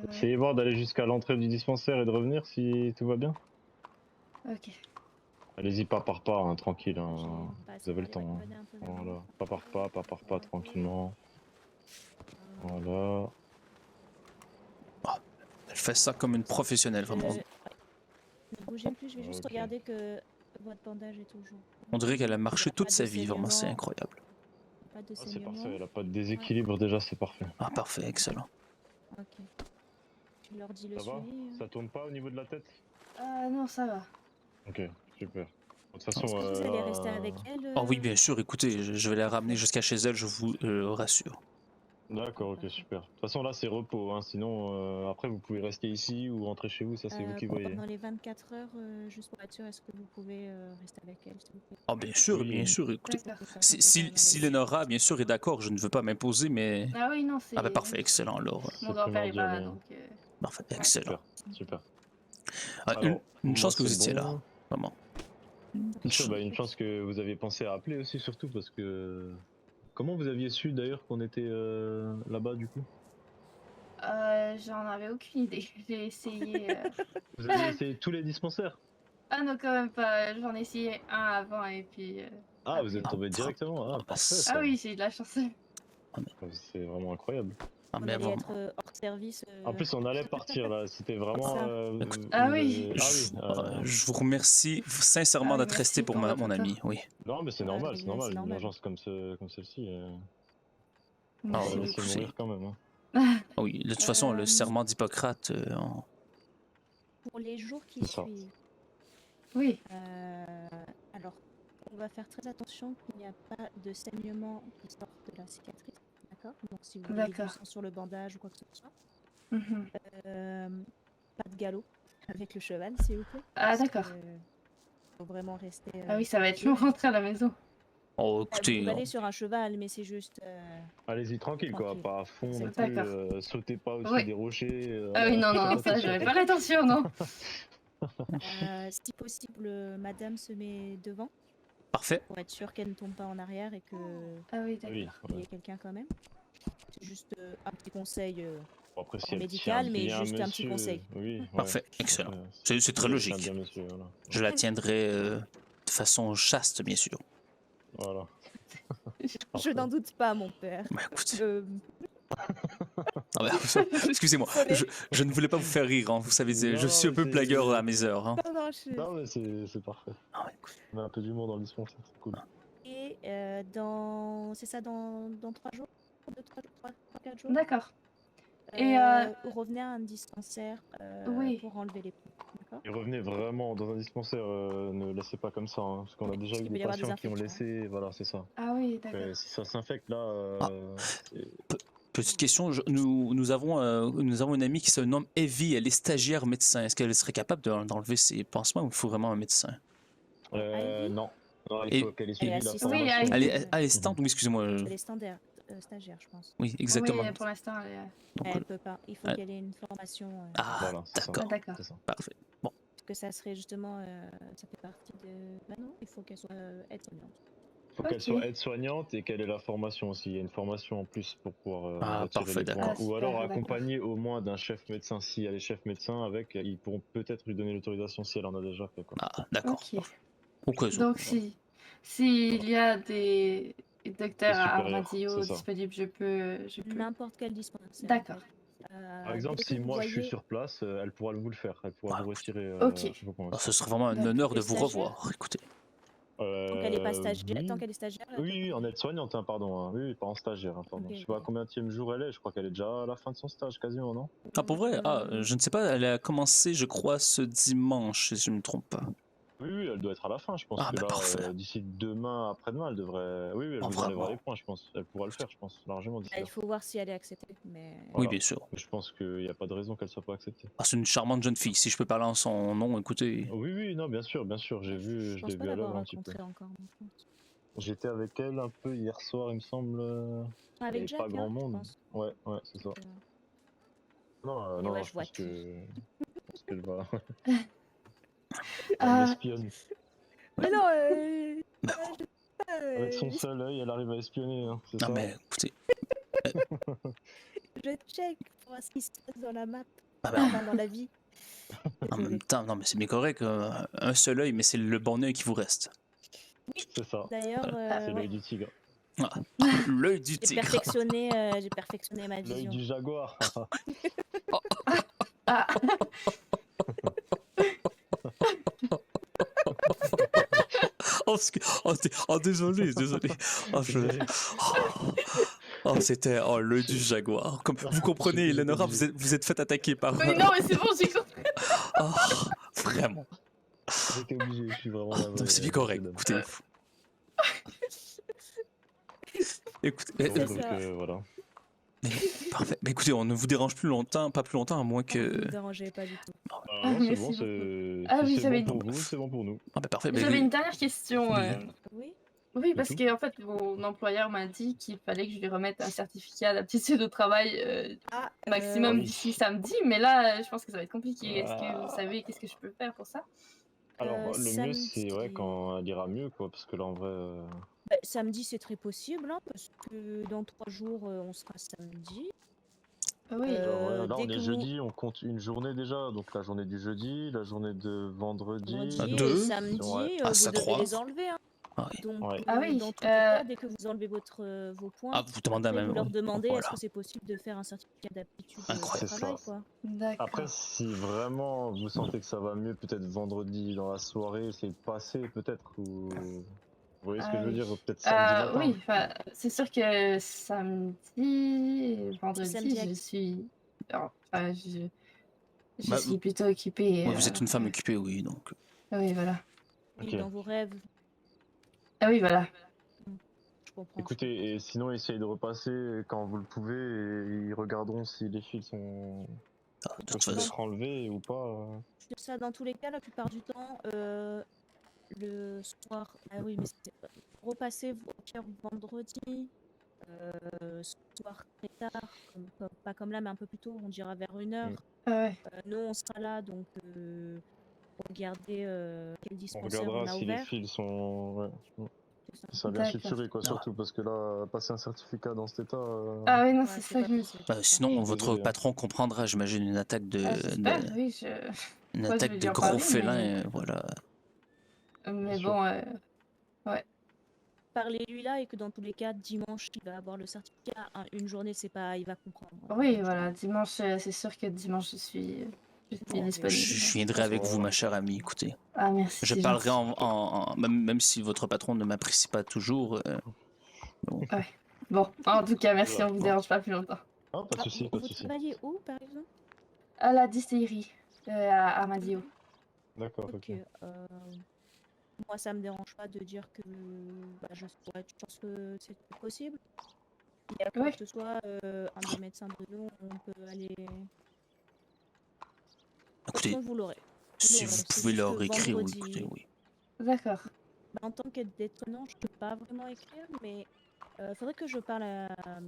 Essayez voir d'aller jusqu'à l'entrée du dispensaire et de revenir si tout va bien. Ok. Allez-y pas par pas, hein, tranquille. Hein. J'ai pas Vous avez le assez temps. parlé, Hein. ouais, venez un peu vers Voilà. moi. Pas par pas, tranquillement. Voilà. Elle fait ça comme une professionnelle, vraiment. Ouais. Ne bougez plus, je vais juste Ok. regarder que votre bandage est toujours. On dirait qu'elle a marché Il y a toute pas sa de vie, vraiment, c'est saignement. incroyable. Pas de Ah, c'est saignement. parfait, elle a pas de déséquilibre déjà, c'est parfait. Ah, parfait, excellent. Ok. Tu leur dis le Ça va? suivi. Ça tourne pas au niveau de la tête? Non, ça va. Ok, super. De toute façon, Est-ce que vous allez rester avec elle Oh oui, bien sûr, écoutez, je vais la ramener jusqu'à chez elle, je vous rassure. D'accord, ok, super. De toute façon, là, c'est repos, hein. Sinon, après, vous pouvez rester ici ou rentrer chez vous, ça, c'est vous qui voyez. Pendant les 24 heures, juste pour être sûr, est-ce que vous pouvez rester avec elle, s'il vous plaît? Oh, bien Oui. sûr, écoutez. D'accord. Si Lénora, bien sûr, est d'accord, je ne veux pas m'imposer, mais... Ah oui, non, c'est. Ah bah parfait, excellent, alors. Mon C'est grand-père est pas là, primordial, donc. Parfait, excellent. super. Ah, Alors, une moi, chance que vous c'est étiez là, bon. vraiment. Bien sûr, bah, une chance que vous aviez pensé à appeler aussi, surtout parce que... Comment vous aviez su d'ailleurs qu'on était là-bas du coup? J'en avais aucune idée. J'ai essayé. Vous avez essayé tous les dispensaires? Ah non, quand même pas. J'en ai essayé un avant et puis. Ah, après, vous êtes oui. tombé directement? Ah, bah, parfait c'est- Ah ça. oui, j'ai de la chance. C'est vraiment incroyable. Ah, On mais allait vraiment. être hors service. En plus, on allait partir là, c'était vraiment. Ça. Écoute, Ah vous oui. avez- Ah oui. Je vous remercie sincèrement Ah oui, d'être resté merci pour pour votre mon temps. ami, oui. Non, mais c'est Ouais, normal, c'est c'est normal. Une normal. urgence comme celle-ci, Ah, faut pas la Merci oui, laisser beaucoup. c'est- mourir quand même. Hein. Ah oui, de toute façon, le serment d'Hippocrate, Pour les jours qui C'est ça. suivent, Oui. alors, on va faire très attention qu'il n'y a pas de saignement qui sort de la cicatrice. D'accord? Donc, si vous voyez du D'accord. sang sur le bandage ou quoi que ce soit, Mhm. pas de galop avec le cheval, s'il vous plaît. Ah, parce d'accord. que faut vraiment rester. Ah oui, ça va être long rentrer à la maison. oh, Vous écoutez, pouvez aller sur un cheval, mais c'est juste. Allez-y tranquille, quoi, Tranquille. pas à fond non Exactement. plus. D'accord. Sautez pas au-dessus Oui. des rochers. Ah oui, non, non, ça, attention, j'avais quoi. pas l'intention, non. Si possible, madame se met devant parfait. pour être sûre qu'elle ne tombe pas en arrière et qu'il Ah oui, Oui, d'accord. y ouais. ait quelqu'un quand même. C'est juste un petit conseil. Bon, après, si Pas elle médical, tient mais bien juste un petit monsieur, conseil. Oui, ouais. Parfait, excellent. Après, C'est très si elle tient logique. bien monsieur, voilà. Je la tiendrai de façon chaste, bien sûr. Voilà. Je n'en doute pas, mon père. Bah, écoutez, Euh, ah, bah, excusez-moi, je ne voulais pas vous faire rire, hein. Vous savez, Non, je suis un mais peu c'est- blagueur à mes heures. Hein. non, Non, mais c'est parfait. Ah, ouais, écoute. On a un peu d'humour dans le dispensaire, c'est cool. Et c'est ça dans 3 jours 2, 3 jours, 3, 4 jours. D'accord. Et Revenez à un dispensaire oui. pour enlever les plis. D'accord? Et revenez vraiment dans un dispensaire, ne laissez pas comme ça, hein, parce qu'on a déjà Parce eu qu'il peut des y avoir des patients qui ont infections. laissé, voilà, c'est ça. Ah oui, d'accord. Si ça s'infecte là, Ah. c'est- Petite question, nous avons une amie qui se nomme Evie, elle est stagiaire médecin. Est-ce qu'elle serait capable d'enlever ses pansements ou il faut vraiment un médecin? Ivy Non. Non, il Et- faut qu'elle ait Elle est suivi la assistante. Oui, formation. Ivy. Elle est assistante, oui, excusez-moi. Elle est stagiaire, je pense. Oui, exactement. Oui, pour l'instant, elle est... Donc, Elle peut pas. Il faut elle- qu'elle ait une formation. ah, Voilà, c'est ça. Ah, d'accord, d'accord. C'est ça. parfait. Bon, Parce que ça serait justement. Ça fait partie de. Bah non, il faut qu'elle soit aide-soignante. Faut qu'elle Ok. soit aide-soignante et qu'elle ait la formation aussi. Il y a une formation en plus pour pouvoir Ah, retirer parfait, les points. d'accord. Ah, Ou super, alors d'accord. accompagner au moins d'un chef médecin. S'il y a les chefs médecins avec, ils pourront peut-être lui donner l'autorisation si elle en a déjà fait. Quoi. ah, d'accord. Ok. Au cas où. Donc, s'il y a des docteurs Des à supérieurs, Armadillo c'est ça. disponibles, je peux. N'importe quel dispensaire. D'accord. En fait. Par exemple, Dès que si vous moi je suis voyez- sur place, elle pourra vous le faire. Elle pourra Ah, vous retirer Ok. vos points Ah, aussi. ce serait vraiment un D'accord. honneur de Les vous stagiaires revoir. Écoutez. Tant qu'elle est pas stagiaire, Oui. tant qu'elle est stagiaire. elle Oui, peut en aide-soignante, hein, pardon. Hein. Oui, pas en stagiaire, hein, pardon. Ok, Je sais pas à ok. combienième jour elle est. Je crois qu'elle est déjà à la fin de son stage, quasiment, non? Ah, pour vrai? Ah, Euh, je ne sais pas, elle a commencé, je crois, ce dimanche, si je ne me trompe pas. Oui, oui, elle doit être à la fin. Je pense Ah, que bah là, parfait. d'ici demain, après-demain, elle devrait. Oui, oui, elle Oh, vous enlèvera vraiment. les points, je pense. Elle pourra le faire, je pense, largement d'ici Il là. faut voir si elle est acceptée. Mais Oui, Voilà. bien sûr. Mais je pense qu'il n'y a pas de raison qu'elle soit pas acceptée. Ah, c'est une charmante jeune fille. Si je peux parler en son nom, écoutez. Oui, oui, non, bien sûr, bien sûr. je Je pense l'ai pas vu à l'avoir l'œuvre un petit peu. rencontrée encore. Par contre. J'étais avec elle un peu hier soir, il me semble. Il n'y Avec avait Jack, pas grand hein, je monde. pense. Ouais, ouais, c'est ça. Donc, Non, mais non, ouais, non, je vois qui. je pense qu'elle va. Elle Ah, m'espionne. Mais non, Bah, Avec son seul œil, elle arrive à espionner, hein, c'est non, ça? mais écoutez. je check pour voir ce qui se passe dans la map, Ah, bah, enfin dans la vie. en Désolée. même temps, non, mais c'est bien correct. Un seul œil, mais c'est le bon œil qui vous reste. C'est ça. D'ailleurs, C'est ouais, l'œil du tigre. Ah, l'œil du j'ai tigre. perfectionné ma L'œil vision. du jaguar. ah. Désolé. Oh, c'était l'œil du jaguar. Comme vous comprenez, J'étais Eleonora, obligé. vous êtes fait attaquer par. Oui, non, mais c'est bon, j'ai compris. Oh, vraiment. J'étais obligé, je suis vraiment Oh, navré, non, c'est bien correct. messieurs, Écoutez, dames. C'est Donc, ça. voilà. parfait. Mais écoutez, on ne vous dérange plus longtemps, pas plus longtemps, à moins Ne que. me dérangez pas du tout. Ah, Ah, non, c'est merci bon, beaucoup. c'est Ah oui, si c'est j'avais bon une- pour vous, c'est bon pour nous. Ah, ben parfait. Ben, J'avais une dernière question. Oui. Oui. Oui, parce tout. que en fait, mon employeur m'a dit qu'il fallait que je lui remette un certificat d'aptitude au travail Ah, maximum oui. d'ici samedi, mais là, je pense que ça va être compliqué. Est-ce que Ah. vous savez qu'est-ce que je peux faire pour ça? Alors, le mieux, c'est samedi. quand elle ira mieux, quoi, parce que là, en vrai. Bah, samedi, c'est très possible, hein, parce que dans 3 jours, on sera samedi. Oui. Genre, ouais, là, Dès on que est vous- jeudi, on compte une journée déjà, donc la journée du jeudi, la journée de vendredi. vendredi et deux. samedi, Ouais. Ah, vous ça devez croit. les enlever. Hein. Ah, oui. Donc, Ouais. Ah oui, dans tous les cas, dès que vous enlevez vos points, Ah, vous demandez à après, même. vous leur oui. demandez Voilà. est-ce que c'est possible de faire un certificat d'aptitude au Incroyable. C'est travail, ça. quoi. D'accord. Après, si vraiment vous sentez que ça va mieux, peut-être vendredi dans la soirée, c'est passé, peut-être, ou. Vous voyez ce que Ah je veux oui. dire? Peut-être samedi matin. Oui, enfin, c'est sûr que samedi et vendredi, Samedi à- je suis. Enfin, je Bah, suis plutôt occupée. Ouais, vous êtes une femme occupée, oui, donc. Oui, voilà. Oui, Ok. dans vos rêves, Ah oui, voilà. je comprends. Écoutez, et sinon, essayez de repasser quand vous le pouvez, et ils regarderont si les fils sont. Ah, de peuvent toute façon. être enlevés ou pas. Ça, dans tous les cas, la plupart du temps, le soir. Ah oui, mais c'est repasser au pire vendredi, soir très tard, pas comme là, mais un peu plus tôt, on dira vers 1h. Ah ouais. Nous, on sera là, donc regardez quel On dispensaire regardera on a si les ouvert. fils sont. Ouais. C'est ça. Ça bien D'accord. suturé, quoi, Non. surtout parce que là, passer un certificat dans cet état. Ah oui, non, Ouais, c'est c'est ça pas que je me facile. Bah, sinon, suis votre désolé, hein. patron comprendra, j'imagine, une attaque Ah, j'espère, oui. une Moi, je attaque vais de lui en gros parler, félins, mais- voilà. Mais sûr. bon, Parlez-lui là et que dans tous les cas, dimanche, il va avoir le certificat. Une journée, c'est pas, il va comprendre. oui, voilà. Dimanche, c'est sûr que dimanche, je suis Bon, disponible. Je viendrai avec vous, ma chère amie, écoutez. Ah, merci. Je c'est parlerai gentil. même si votre patron ne m'apprécie pas toujours. Bon, en tout cas, merci, Voilà. on vous dérange pas plus longtemps. Ah, pas de soucis, pas de Vous soucis. travaillez où, par exemple? À la distillerie, à Armadillo. D'accord, Ok. Moi, ça me dérange pas de dire que je pense que c'est possible. il y a quoi Ouais. que ce soit, un des médecins de nous, on peut aller. De toute Écoutez, façon, vous l'aurez. si l'aurez, vous c'est pouvez juste que leur écrire, oui, vendredi- écoutez, oui. D'accord. En tant qu'aide d'étonnant, je peux pas vraiment écrire, mais faudrait que je parle à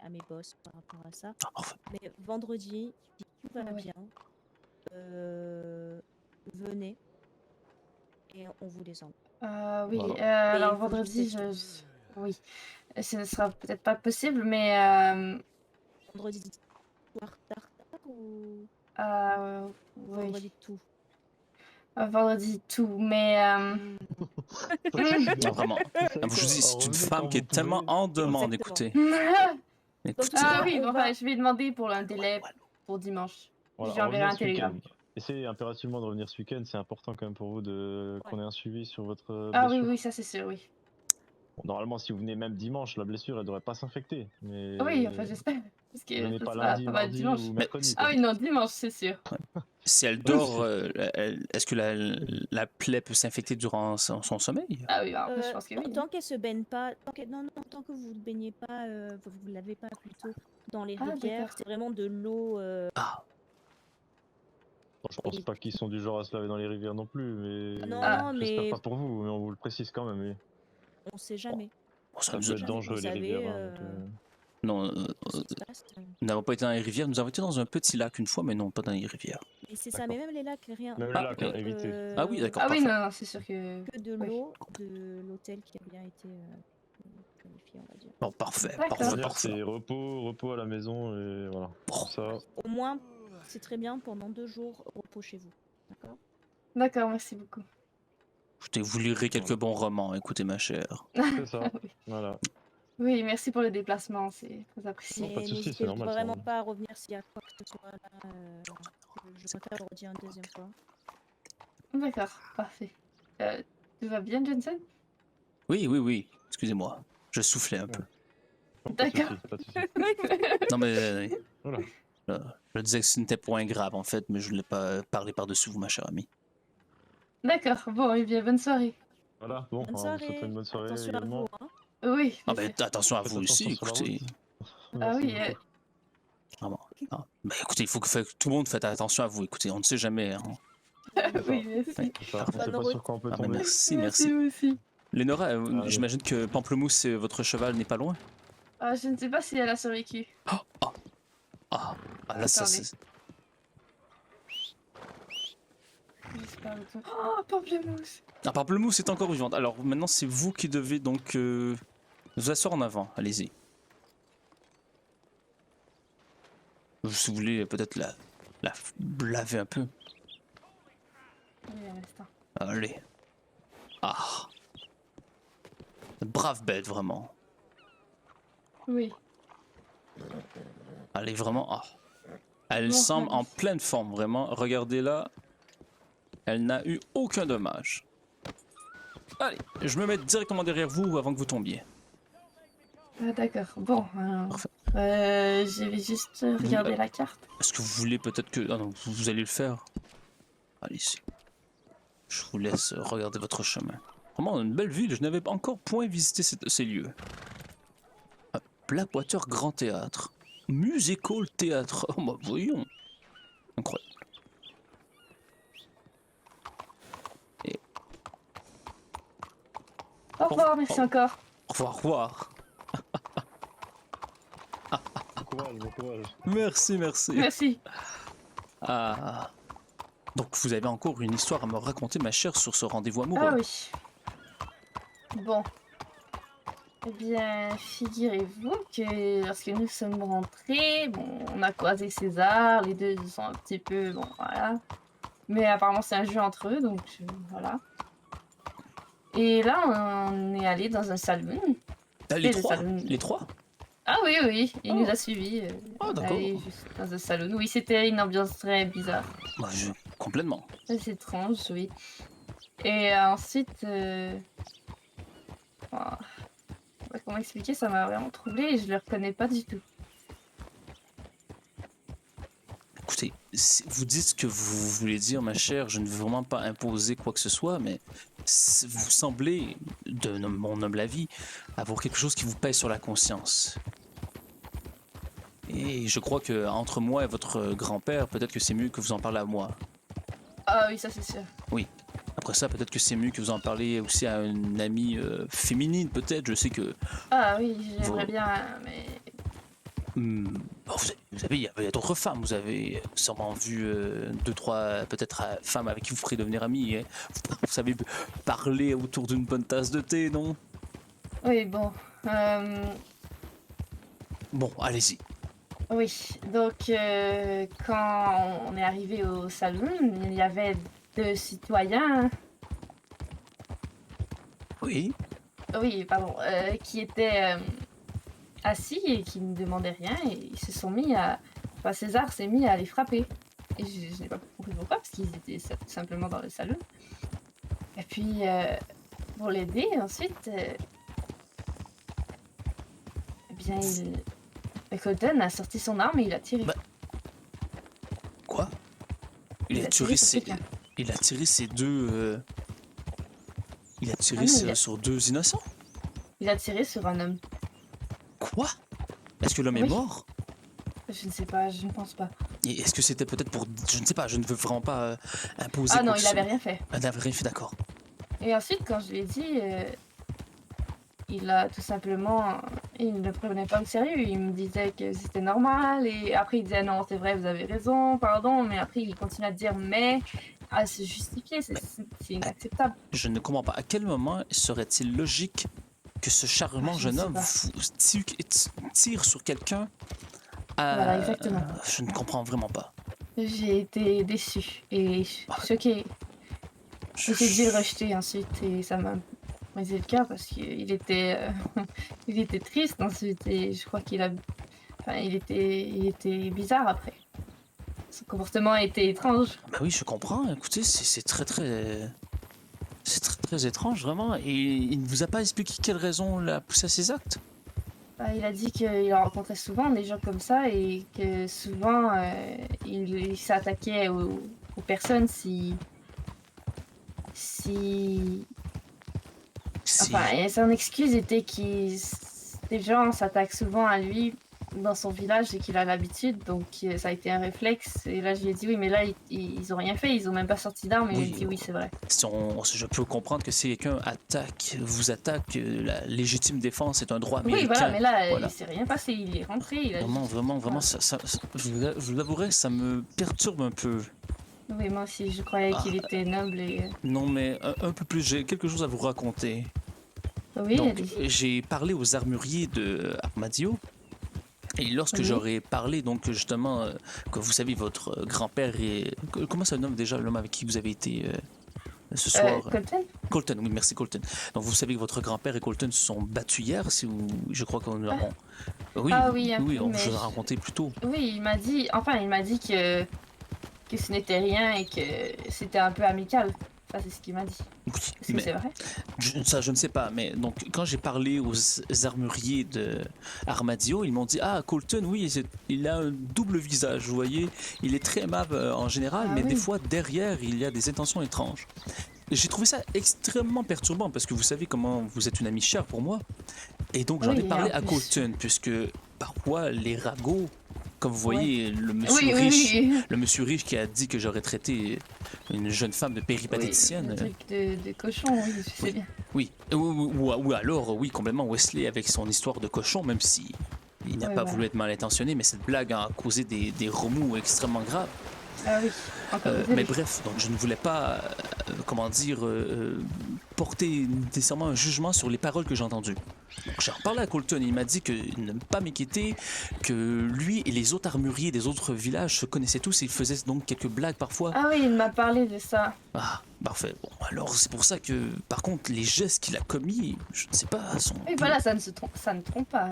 mes boss par rapport à ça. Ah, parfait. Mais vendredi, si tout va Ouais. bien, venez et on vous les envoie. Oui, Voilà. Mais alors il faut vendredi, juste être oui, ce ne sera peut-être pas possible, mais vendredi soir tard ou oui, vendredi tout. vendredi tout, mais Non, vraiment. Vous savez Je vous quoi, dis, c'est une revenez femme quand qui vous est tellement pouvez. en demande, Exactement. écoutez. Donc, Écoutez. tu vois, oui, on enfin, va- je vais demander pour un délai Ouais, pour dimanche. Voilà, Je lui enverrai revenez un ce week-end. télégramme. Essayez impérativement de revenir ce week-end, c'est important quand même pour vous qu'on ait un suivi sur votre Ah oui, blessure. oui, ça c'est sûr, oui. Bon, normalement, si vous venez même dimanche, la blessure, elle devrait pas s'infecter. Mais Oui, enfin, j'espère, parce que venez ce pas sera lundi, pas mal mardi dimanche. ou Mais mercredi. Ah quoi. oui, non, dimanche, c'est sûr. si elle Oui, dort, est-ce que la plaie peut s'infecter durant son sommeil? Ah oui, bah, après, je pense que oui. tant qu'elle se baigne pas, non, tant que vous ne baignez pas, vous ne lavez pas plutôt dans les Ah, rivières, d'accord. c'est vraiment de l'eau. Ah, Bon, je pense pas qu'ils sont du genre à se laver dans les rivières non plus, mais Non, Ah. non, j'espère mais pas pour vous, mais on vous le précise quand même. Oui. on sait jamais. bon, ça Ça nous peut a- être Jamais, dangereux vous les savez, rivières. Hein, donc, Non, ce qui se passe. nous n'avons pas été dans les rivières. Nous avons été dans un petit lac une fois, mais non, pas dans les rivières. Mais c'est ça, D'accord. mais même les lacs, rien. Même Ah, les lacs, ok. évitez. Ah oui, d'accord. Ah oui, Parfait. non, c'est sûr que... Que de Oui. l'eau de l'hôtel qui a bien été qualifié, on va dire. Bon, parfait, D'accord. parfait, C'est-à-dire, parfait. c'est repos à la maison et voilà. Oh. Ça, Au moins, c'est très bien, pendant 2 jours, repos chez vous. D'accord? D'accord, merci beaucoup. Écoutez, vous lirez quelques bons romans, écoutez, ma chère. c'est ça. Oui. Voilà. Oui, merci pour le déplacement, c'est très Non, apprécié. pas de Mais souci, c'est n'hésitez normal, ça. vraiment pas à revenir s'il y a quoi que ce soit là. Je préfère le redire une deuxième fois. D'accord, parfait. Tout va bien, Johnson? Oui, oui, oui. Excusez-moi. Je soufflais un peu. Non, pas de D'accord. souci, pas de souci. Non, mais Voilà. je disais que ce n'était point grave, en fait, mais je ne voulais pas parler par-dessus vous, ma chère amie. D'accord, bon, eh bien, bonne soirée. Voilà, bon, Bonne on vous soirée. souhaite une bonne soirée Attention également. à vous. Hein. Oui, Ah, bien ben, sûr. attention à Faites vous attention aussi, sur la écoutez. Ah Merci oui, beaucoup. Vraiment. Ah. Ben, écoutez, il faut que tout le monde fasse attention à vous. Écoutez, on ne sait jamais. Hein. oui, merci. Ouais. C'est ça, on sait Bonne pas route. sur quoi on peut Ah, ben, tomber. merci, Merci, merci. vous aussi. Lénora, Allez. j'imagine que Pamplemousse, votre cheval, n'est pas loin? Ah, je ne sais pas si elle a survécu. Ah, là, ça, Attendez. c'est... J'espère le tout. Oh, pamplemousse. Ah, Pamplemousse est encore vivante. Alors, maintenant, c'est vous qui devez donc vous asseoir en avant. Allez-y. Si vous voulez, peut-être la laver un peu. Oui, un instant. Allez. Ah. Brave bête, vraiment. Oui. Elle est vraiment... Ah. Elle Bon, semble en allez. pleine forme, vraiment. Regardez-la. Elle n'a eu aucun dommage. Allez, je me mets directement derrière vous avant que vous tombiez. Ah, d'accord. Bon, Parfait. je vais juste regarder la carte. Est-ce que vous voulez peut-être que... Ah non, vous allez le faire. Allez-y. Je vous laisse regarder votre chemin. Vraiment, une belle ville. Je n'avais encore point visité ces lieux. Blackwater Grand Théâtre. Musical Théâtre. Oh, bah voyons. Incroyable. Au revoir, merci encore. Au revoir, au revoir. Bon courage, bon courage. Merci, merci. Merci. Ah. Donc, vous avez encore une histoire à me raconter, ma chère, sur ce rendez-vous amoureux. Ah oui. Bon. Eh bien, figurez-vous que lorsque nous sommes rentrés, bon, on a croisé César, les deux ils sont un petit peu, bon, voilà. Mais apparemment c'est un jeu entre eux, donc voilà. Et là, on est allé dans un saloon. Ah, les Et le trois salon. Les trois Ah oui, oui, il Oh. nous a suivis. Oh, on est d'accord. allé juste dans un saloon. Oui, c'était une ambiance très bizarre. Bah, complètement. C'est étrange, oui. Et ensuite, enfin, comment expliquer, ça m'a vraiment troublée et je le reconnais pas du tout. Écoutez, vous dites ce que vous voulez dire, ma chère. Je ne veux vraiment pas imposer quoi que ce soit, mais vous semblez, de mon humble avis, avoir quelque chose qui vous pèse sur la conscience. Et je crois que entre moi et votre grand-père, peut-être que c'est mieux que vous en parlez à moi. Ah oui, ça c'est sûr. Oui. Après ça, peut-être que c'est mieux que vous en parlez aussi à une amie féminine, peut-être. Je sais que Ah oui, j'aimerais Vous- bien, mais... bon, vous avez, il y a d'autres femmes. Vous avez sûrement vu deux, trois, peut-être femmes avec qui vous ferez devenir amis. Hein. Vous savez parler autour d'une bonne tasse de thé, non? Oui, bon. Bon, allez-y. Oui, donc quand on est arrivé au salon, il y avait deux citoyens, Oui. oui, pardon, qui étaient assis et qui ne demandaient rien et ils se sont mis à... Enfin, César s'est mis à les frapper. Et je n'ai pas compris pourquoi, parce qu'ils étaient simplement dans le salon. Et puis, pour l'aider, ensuite, eh bien, Colton a sorti son arme et il a tiré. Bah, Quoi? Il a tiré sur quelqu'un. Il a tiré ses deux. Il a tiré Ah non, il a- sur deux innocents? Il a tiré sur un homme. Quoi? Est-ce que l'homme est Oui. mort? Je ne sais pas, je ne pense pas. Et est-ce que c'était peut-être pour... Je ne sais pas, je ne veux vraiment pas imposer Ah non, quoi que il ce avait soit. rien fait. Ah, il avait rien fait, d'accord. Et ensuite, quand je lui ai dit, il a tout simplement... Il ne le prenait pas au sérieux. Il me disait que c'était normal. Et après, il disait non, c'est vrai, vous avez raison, pardon. Mais après, il continue à dire mais... À se justifier, c'est inacceptable. Je ne comprends pas. À quel moment serait-il logique que ce charmant Ah, je jeune ne sais homme tire sur quelqu'un Voilà, exactement. Je ne comprends vraiment pas. J'ai été déçue et choquée. J'ai dû le rejeter ensuite et ça m'a brisé le cœur parce qu'il était, il était triste ensuite et je crois qu'il a... Enfin, il était bizarre après. Son comportement était étrange. Bah oui, je comprends. Écoutez, c'est très très... C'est très très étrange, vraiment. Et il ne vous a pas expliqué quelle raison l'a poussé à ces actes? Bah, il a dit qu'il rencontrait souvent des gens comme ça et que souvent il s'attaquait aux personnes si... Enfin, et son excuse était que des gens s'attaquent souvent à lui dans son village et qu'il a l'habitude, donc ça a été un réflexe. Et là, je lui ai dit oui, mais là, ils ont rien fait, ils ont même pas sorti d'armes. Et Oui. il m'a dit oui, c'est vrai. Je peux comprendre que si quelqu'un vous attaque, la légitime défense est un droit américain. Oui, voilà, mais là, Voilà. il s'est rien passé, il est rentré. Il a Vraiment, Voilà. je vous l'avouerai, ça me perturbe un peu. Oui, moi aussi, je croyais qu'il était noble et... Non, mais un peu plus, j'ai quelque chose à vous raconter. Oui, Donc, allez-y. j'ai parlé aux armuriers de Armadio. Et lorsque Oui. j'aurais parlé, donc justement, que vous savez, votre grand-père est... Comment ça se nomme déjà, l'homme avec qui vous avez été ce soir? Colton? Colton, oui, merci Colton. Donc vous savez que votre grand-père et Colton se sont battus hier, si vous... je crois qu'on l'a... Oui, Ah oui, un oui, peu, on mais vous a je- raconté plus tôt. Oui, il m'a dit... Enfin, il m'a dit que ce n'était rien et que c'était un peu amical. Ça, c'est ce qu'il m'a dit. Oui, Est-ce que mais c'est vrai? ça, je ne sais pas, mais donc quand j'ai parlé aux armuriers de Armadio, ils m'ont dit ah Colton, oui, il a un double visage, vous voyez, il est très aimable en général, Ah mais des oui. fois derrière il y a des intentions étranges. J'ai trouvé ça extrêmement perturbant parce que vous savez comment vous êtes une amie chère pour moi, et donc j'en Oui, ai parlé en à plus. Colton puisque parfois les ragots, comme vous voyez, le monsieur Oui, riche. oui, oui. Le monsieur riche qui a dit que j'aurais traité une jeune femme de Oui, péripatéticienne. le truc de cochon, oui, je sais bien. Oui, ou alors, oui, complètement Wesley avec son histoire de cochon, même si il n'a Ouais, pas voilà. voulu être mal intentionné, mais cette blague a causé des remous extrêmement graves. Ah oui, encore Mais désolé. bref, donc je ne voulais pas, comment dire, porter nécessairement un jugement sur les paroles que j'ai entendues. Donc j'ai reparlé à Colton, il m'a dit que ne pas m'inquiéter, que lui et les autres armuriers des autres villages se connaissaient tous et ils faisaient donc quelques blagues parfois. Ah oui, il m'a parlé de ça. Ah, parfait. Bon, alors c'est pour ça que, par contre, les gestes qu'il a commis, je ne sais pas, sont... Oui, voilà, ça ne trompe pas.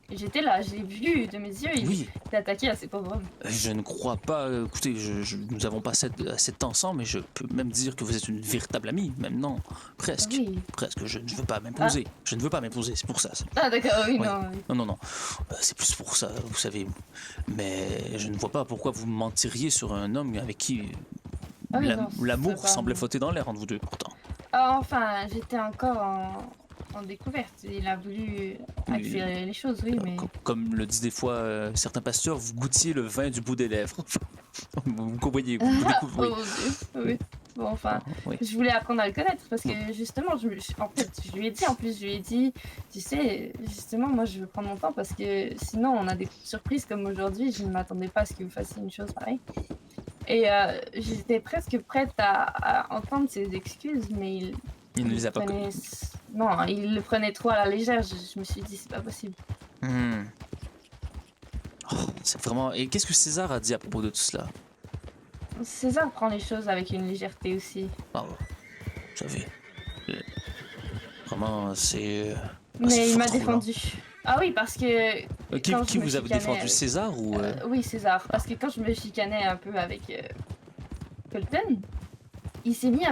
J'étais là, je l'ai vu de mes yeux, il Oui, s'est attaqué à ces pauvres hommes. je ne crois pas. Écoutez, nous avons passé assez de temps ensemble, mais je peux même dire que vous êtes une véritable amie, même non, presque. Oui. Presque, je ne veux pas m'imposer. Je ne veux pas m'imposer, c'est pour ça. Ah d'accord, oui, Oui. non. Oui. Non. C'est plus pour ça, vous savez. Mais je ne vois pas pourquoi vous mentiriez sur un homme avec qui Ah oui, non, l'amour c'est pas- semblait flotter dans l'air entre vous deux, pourtant. Ah, enfin, j'étais encore en découverte. Il a voulu accélérer les choses, oui, mais... Comme le disent des fois certains pasteurs, vous goûtiez le vin du bout des lèvres. Vous comprenez, vous découvrez. Oh mon Dieu, oui. Bon, enfin, Oui. je voulais apprendre à le connaître parce que justement, en fait, je lui ai dit, tu sais, justement, moi je veux prendre mon temps parce que sinon on a des surprises comme aujourd'hui, je ne m'attendais pas à ce que vous fassiez une chose pareille. Et j'étais presque prête à entendre ses excuses, mais Il ne les a pas prenait... Non, il le prenait trop à la légère, je me suis dit, c'est pas possible. Hmm. Oh, c'est vraiment. Et qu'est-ce que César a dit à propos de tout cela? César prend les choses avec une légèreté aussi. Ah, vous savez. euh, Vraiment, c'est. Mais c'est il fort m'a troublant. défendu. Ah oui, parce que quand Qui je me vous avez chicanais défendu, César ou. oui, César. Parce que quand je me chicanais un peu avec Colton, il s'est mis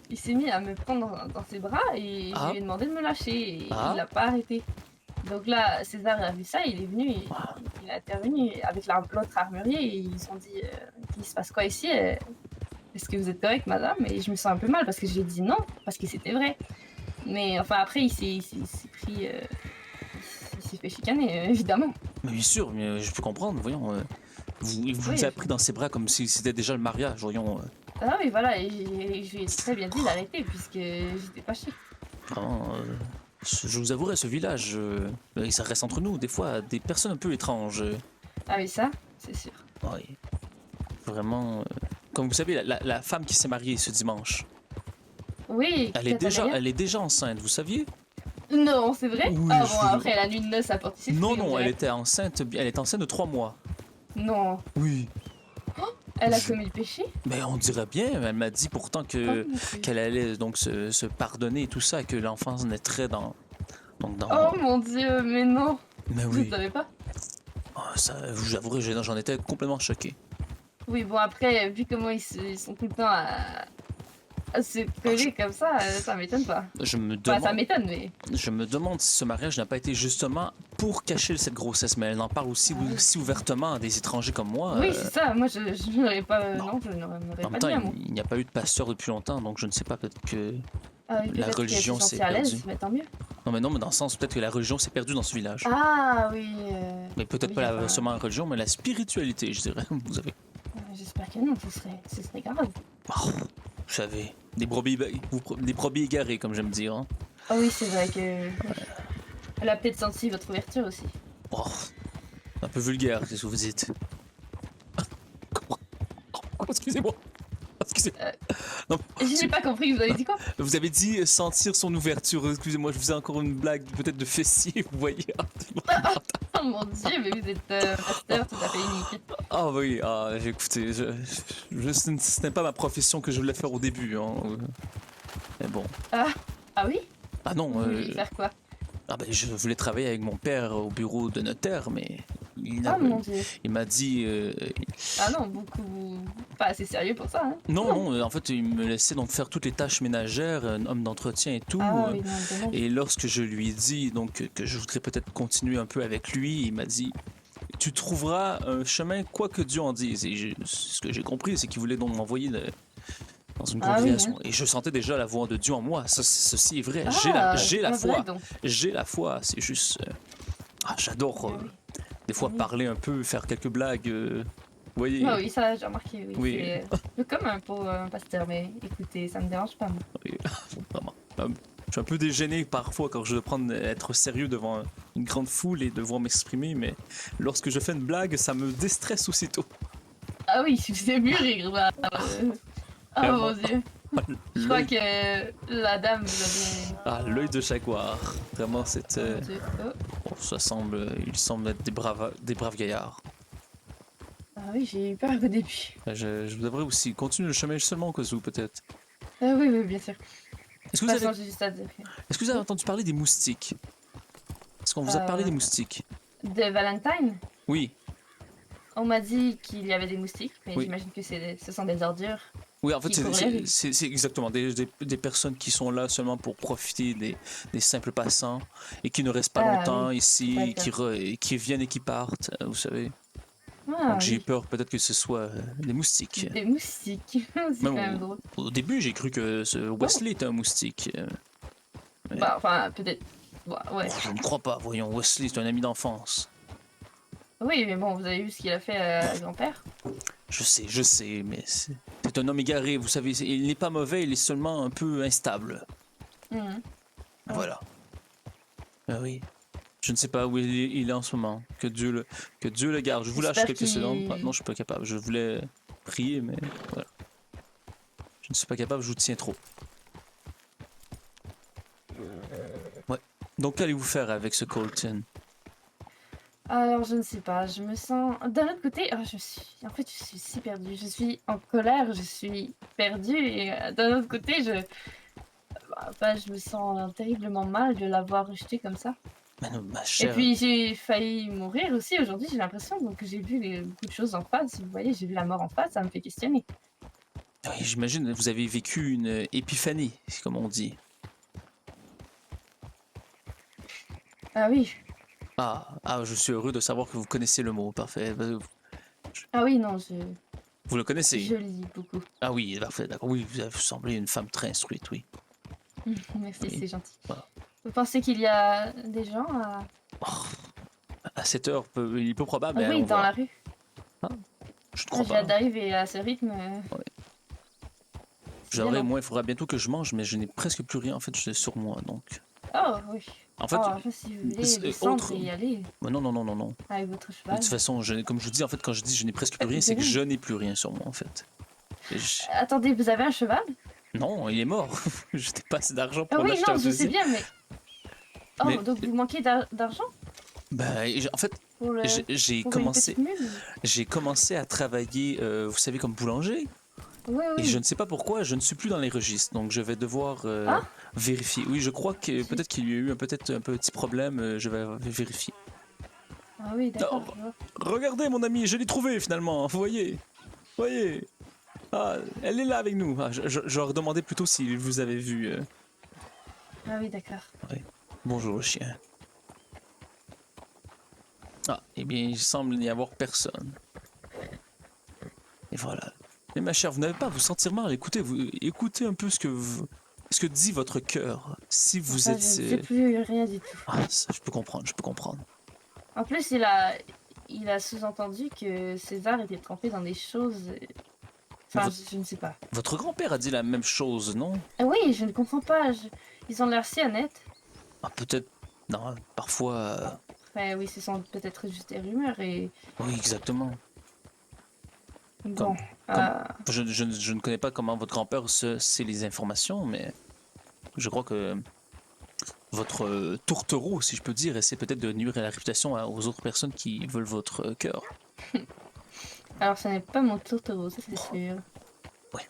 il s'est mis à me prendre dans ses bras et Ah. je lui ai demandé de me lâcher et Ah. il l'a pas arrêté. Donc là, César a vu ça, il est venu, il a intervenu avec l'autre armurier et ils se sont dit qu'il se passe quoi ici? Est-ce que vous êtes correct, madame? Et je me sens un peu mal parce que j'ai dit non, parce que c'était vrai. Mais enfin, après, il s'est pris. Il s'est fait chicaner, évidemment. Mais bien sûr, mais je peux comprendre, voyons. Il vous Oui. a pris dans ses bras comme si c'était déjà le mariage, voyons. Ah oui, voilà, et je lui ai très bien dit d'arrêter puisque j'étais fâchée. Vraiment. Je vous avouerai, ce village, ça reste entre nous, des fois, des personnes un peu étranges. Ah oui, ça, c'est sûr. Oui. Vraiment. Comme vous savez, la femme qui s'est mariée ce dimanche, Oui, elle Catalina. est déjà enceinte, vous saviez? Non, c'est vrai? Oui, Ah je bon, vous- après la nuit de noces a porté ses Non, fruits, on non, dirait. elle était enceinte de 3 mois. Non, Oui. elle a Je- commis le péché? Mais on dirait bien, elle m'a dit pourtant que Oh, mon Dieu. qu'elle allait donc se pardonner et tout ça, et que l'enfant naîtrait dans. Donc dans. Oh mon Dieu, mais non, Mais je oui. ne savais pas. Ça, j'avouerai, j'en étais complètement choqué. Oui, bon, après, vu comment ils sont tout le temps à se coller comme ça m'étonne pas. Je me Enfin, ça demande, m'étonne, mais... je me demande si ce mariage n'a pas été justement pour cacher cette grossesse, mais elle en parle aussi, Ah oui. aussi ouvertement à des étrangers comme moi. Oui, c'est ça, moi je n'aurais pas... non. Non, je n'aurais En pas même dit un temps, mot. il n'y a pas eu de pasteur depuis longtemps, donc je ne sais pas, peut-être que. Ah oui, la peut-être religion qu'elle s'est s'est sentie à l'aise, perdue. mais tant mieux. Non, mais dans le sens, peut-être que la religion s'est perdue dans ce village. Ah oui. Mais peut-être oui, pas enfin, seulement la religion, mais la spiritualité, je dirais. Vous avez. J'espère que non, ce serait grave. Oh, vous savez, des brebis égarées, comme j'aime dire. Hein. Ah oui, c'est vrai que... Elle a peut-être senti votre ouverture aussi. Oh, un peu vulgaire, qu'est-ce que vous dites? Excusez-moi. Excusez-moi. Non, Je n'ai pas compris, vous avez dit quoi? vous avez dit sentir son ouverture. Excusez-moi, je faisais encore une blague, peut-être de fessier, vous voyez. Oh mon Dieu, mais vous êtes pasteur tout à fait unique. Ah oui, j'ai écouté. Ce n'est pas ma profession que je voulais faire au début. Hein. Mais bon. Ah oui? Ah non, Vous vouliez faire quoi? je voulais travailler avec mon père au bureau de notaire, mais Oh mon Dieu. il m'a dit. Ah non, beaucoup... Pas assez sérieux pour ça, hein? Non, en fait, il me laissait donc faire toutes les tâches ménagères, un homme d'entretien et tout. Ah oui, non, dommage. Et lorsque je lui ai dit donc que je voudrais peut-être continuer un peu avec lui, il m'a dit tu trouveras un chemin quoi que Dieu en dise. Et ce que j'ai compris, c'est qu'il voulait donc m'envoyer dans une Ah oui, congrégation. Et je sentais déjà la voix de Dieu en moi. Ceci est vrai. J'ai la c'est vrai, foi. donc. J'ai la foi. C'est juste. J'adore Oui. des fois Oui. parler un peu, faire quelques blagues. Vous voyez. Ah oui, ça j'ai remarqué, oui. Oui. C'est un peu comme pour un pasteur, mais écoutez, ça me dérange pas, moi. Oui, vraiment. Je suis un peu dégêné parfois quand je dois être sérieux devant une grande foule et devoir m'exprimer, mais lorsque je fais une blague, ça me déstresse aussitôt. Ah oui, c'est mûrir, là. Oh mon Dieu. Je crois L'œil que la dame vous l'œil de jaguar. Vraiment, c'est. avait... Oh mon Dieu. Oh. Il semble être des braves gaillards. Ah oui, j'ai eu peur au début. Je vous devrais aussi continuer le chemin seulement au cas où, peut-être. Ah oui, oui, bien sûr. Est-ce que, De vous toute avez... façon, j'ai juste à dire. Est-ce que vous avez entendu parler des moustiques? Est-ce qu'on vous a parlé des moustiques? De Valentine, Oui. on m'a dit qu'il y avait des moustiques, mais Oui. j'imagine que ce sont des ordures. Oui, en fait, Qui courraient. c'est exactement des personnes qui sont là seulement pour profiter des simples passants et qui ne restent pas Ah, longtemps oui. ici, D'accord. qui viennent et qui partent, vous savez. Ah, Donc j'ai oui. peur peut-être que ce soit des moustiques. Des moustiques. C'est quand même drôle. Au début, j'ai cru que Wesley était un moustique. Mais Bah, enfin, peut-être. Ouais. je ne crois pas. Voyons, Wesley, c'est un ami d'enfance. Oui, mais bon, vous avez vu ce qu'il a fait à grand-père? Je sais, mais c'est un homme égaré. Vous savez, il n'est pas mauvais, il est seulement un peu instable. Mhm. Ah. Voilà. Ah oui. Je ne sais pas où il est en ce moment. Que Dieu le garde. Je vous lâche J'espère quelques secondes. qu'il- Ah, non, je suis pas capable. Je voulais prier, mais voilà. Je ne suis pas capable, je vous tiens trop. Ouais. Donc, qu'allez-vous faire avec ce Colton? Alors, je ne sais pas, je me sens... D'un autre côté, je suis... En fait, je suis si perdue. Je suis en colère, je suis perdue, et d'un autre côté, enfin, je me sens terriblement mal de l'avoir rejeté comme ça. Mais non, ma Et chère. puis, j'ai failli mourir aussi aujourd'hui, j'ai l'impression. Donc, j'ai vu beaucoup de choses en face. Vous voyez, j'ai vu la mort en face, ça me fait questionner. Oui, j'imagine que vous avez vécu une épiphanie, comme on dit. Ah oui. Je suis heureux de savoir que vous connaissez le mot. Parfait. Ah oui, non, Vous le connaissez? je lis beaucoup. Ah oui, parfait, d'accord. Oui, vous semblez une femme très instruite, oui. Merci, Oui. c'est gentil. Voilà. Vous pensez qu'il y a des gens à... Oh, à cette heure, il est peu probable, Ah mais oui, allons dans voir. la rue. Je ne Ah, crois j'ai hâte pas. d'arriver à ce rythme. C'est J'aimerais, violent. moi, il faudra bientôt que je mange, mais je n'ai presque plus rien en fait sur moi, donc. Oh oui. En fait, Oh, si vous voulez descendre autre. et y aller Non, non, non, non, non. avec votre De cheval. toute façon, comme je vous dis, en fait, quand je dis je n'ai presque plus rien, Vous c'est que avez- je n'ai plus rien sur moi, en fait. Je- Attendez, vous avez un cheval? Non, il est mort. Je n'ai pas assez d'argent Ah pour en oui, acheter non, un je sais deuxième. bien, mais... Oh, Mais- donc vous manquez d'argent En fait, pour, le... j'ai pour une commencé, petite mule? j'ai commencé à travailler, vous savez, comme boulanger. Oui, Et oui. je ne sais pas pourquoi, je ne suis plus dans les registres, donc je vais devoir Ah vérifier. Oui, je crois que peut-être qu'il y a eu peut-être un petit problème, je vais vérifier. Ah oui, d'accord. Oh, je vois. regardez mon ami, je l'ai trouvé finalement, vous voyez. Voyez. Ah, elle est là avec nous. Ah, je leur demandais plutôt si vous avez vu. Ah oui, d'accord. Bonjour le chien. Ah, eh bien, il semble n'y avoir personne. Et voilà. Mais ma chère, vous n'avez pas à vous sentir mal. Écoutez un peu ce que dit votre cœur. Si vous Enfin, êtes. je ne sais plus rien du tout. Ah, ça, je peux comprendre, je peux comprendre. En plus, il a sous-entendu que César était trempé dans des choses... Enfin, Votre- je ne sais pas. Votre grand-père a dit la même chose, non? Ah oui, je ne comprends pas. Ils ont l'air si honnêtes. Ah, peut-être. Non, parfois. Enfin, oui, ce sont peut-être juste des rumeurs et... Oui, exactement. Bon, Comme- je ne connais pas comment votre grand-père sait les informations, mais je crois que votre tourtereau, si je peux dire, essaie peut-être de nuire à la réputation aux autres personnes qui veulent votre cœur. alors ce n'est pas mon tourtereau, ça c'est sûr. Ouais.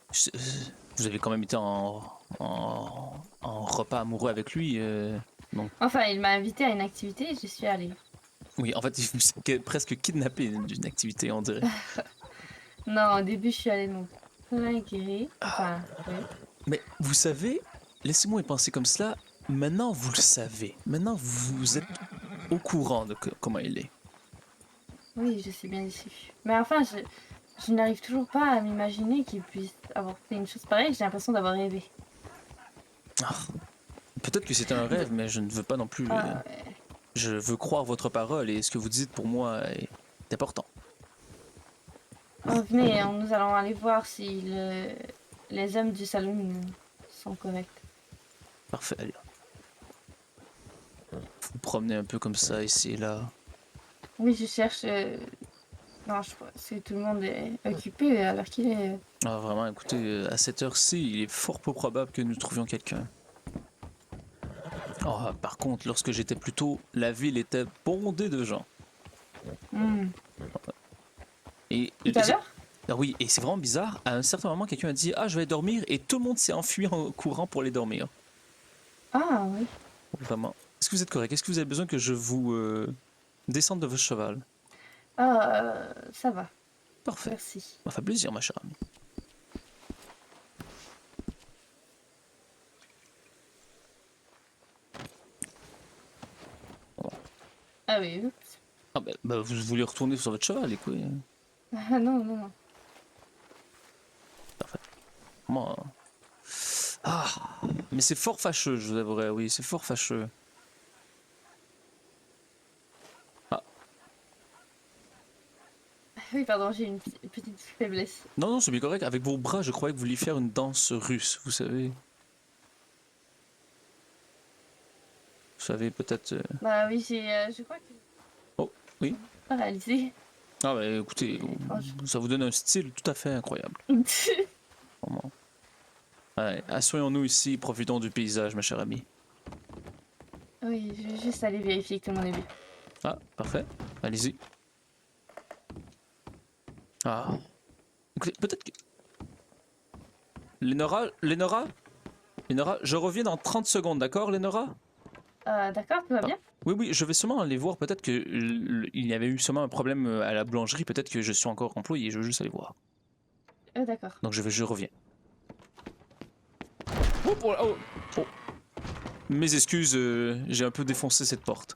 Vous avez quand même été en repas amoureux avec lui. Enfin, il m'a invité à une activité et je suis allée. Oui, en fait, il vous a presque kidnappé d'une activité, on dirait. Non, au début, je suis allée de mon plein gré. Enfin, oui. Mais vous savez, laissez-moi y penser comme cela. Maintenant, vous le savez. Maintenant, vous êtes au courant de comment il est. Oui, je suis bien déçue. Mais enfin, je n'arrive toujours pas à m'imaginer qu'il puisse avoir fait une chose pareille. J'ai l'impression d'avoir rêvé. Ah, peut-être que c'est un rêve, mais je ne veux pas non plus. Ah, ouais. Je veux croire votre parole et ce que vous dites pour moi est important. Oh, venez, nous allons aller voir si les hommes du salon sont corrects. Parfait, allez. Vous promenez un peu comme ça, ici et là. Oui, je cherche... Non, je pense que tout le monde est occupé alors qu'il est... Ah, vraiment, écoutez, à cette heure-ci, il est fort peu probable que nous trouvions quelqu'un. Oh, par contre, lorsque j'étais plus tôt, la ville était bondée de gens. Hmm. Et, Tout à l'heure? Ah oui, et c'est vraiment bizarre. À un certain moment, quelqu'un a dit ah, je vais dormir, et tout le monde s'est enfui en courant pour aller dormir. Ah oui. Vraiment. Est-ce que vous êtes correct? Est-ce que vous avez besoin que je vous descende de votre cheval? Ah, ça va. Parfait. Merci. Ça fait plaisir, ma chère amie. Ah oui, oups. Ah bah, vous voulez retourner sur votre cheval, écoute. Ah non, non, non. Moi. Ah, mais c'est fort fâcheux, je vous avouerai, oui, c'est fort fâcheux. Ah, Oui, pardon, j'ai une petite faiblesse. non, non, c'est bien correct. Avec vos bras, je croyais que vous vouliez faire une danse russe, vous savez. Vous savez, peut-être. Bah oui, je crois que... Oh, oui. Paralysé. Ah, bah écoutez, Oh, ça vous donne un style tout à fait incroyable. Vraiment. Ouais, assoyons-nous ici, profitons du paysage, ma chère amie. Oui, je vais juste aller vérifier que tout le monde est bien. Ah, parfait. Allez-y. Ah. Écoutez, peut-être que. Lénora, je reviens dans 30 secondes, d'accord, Lénora? D'accord, tout va bien? Oui, oui, je vais sûrement aller voir. Peut-être que il y avait eu sûrement un problème à la boulangerie. Peut-être que je suis encore employé. Je veux juste aller voir. D'accord. Donc je reviens. Oh, oh, oh. Mes excuses, j'ai un peu défoncé cette porte.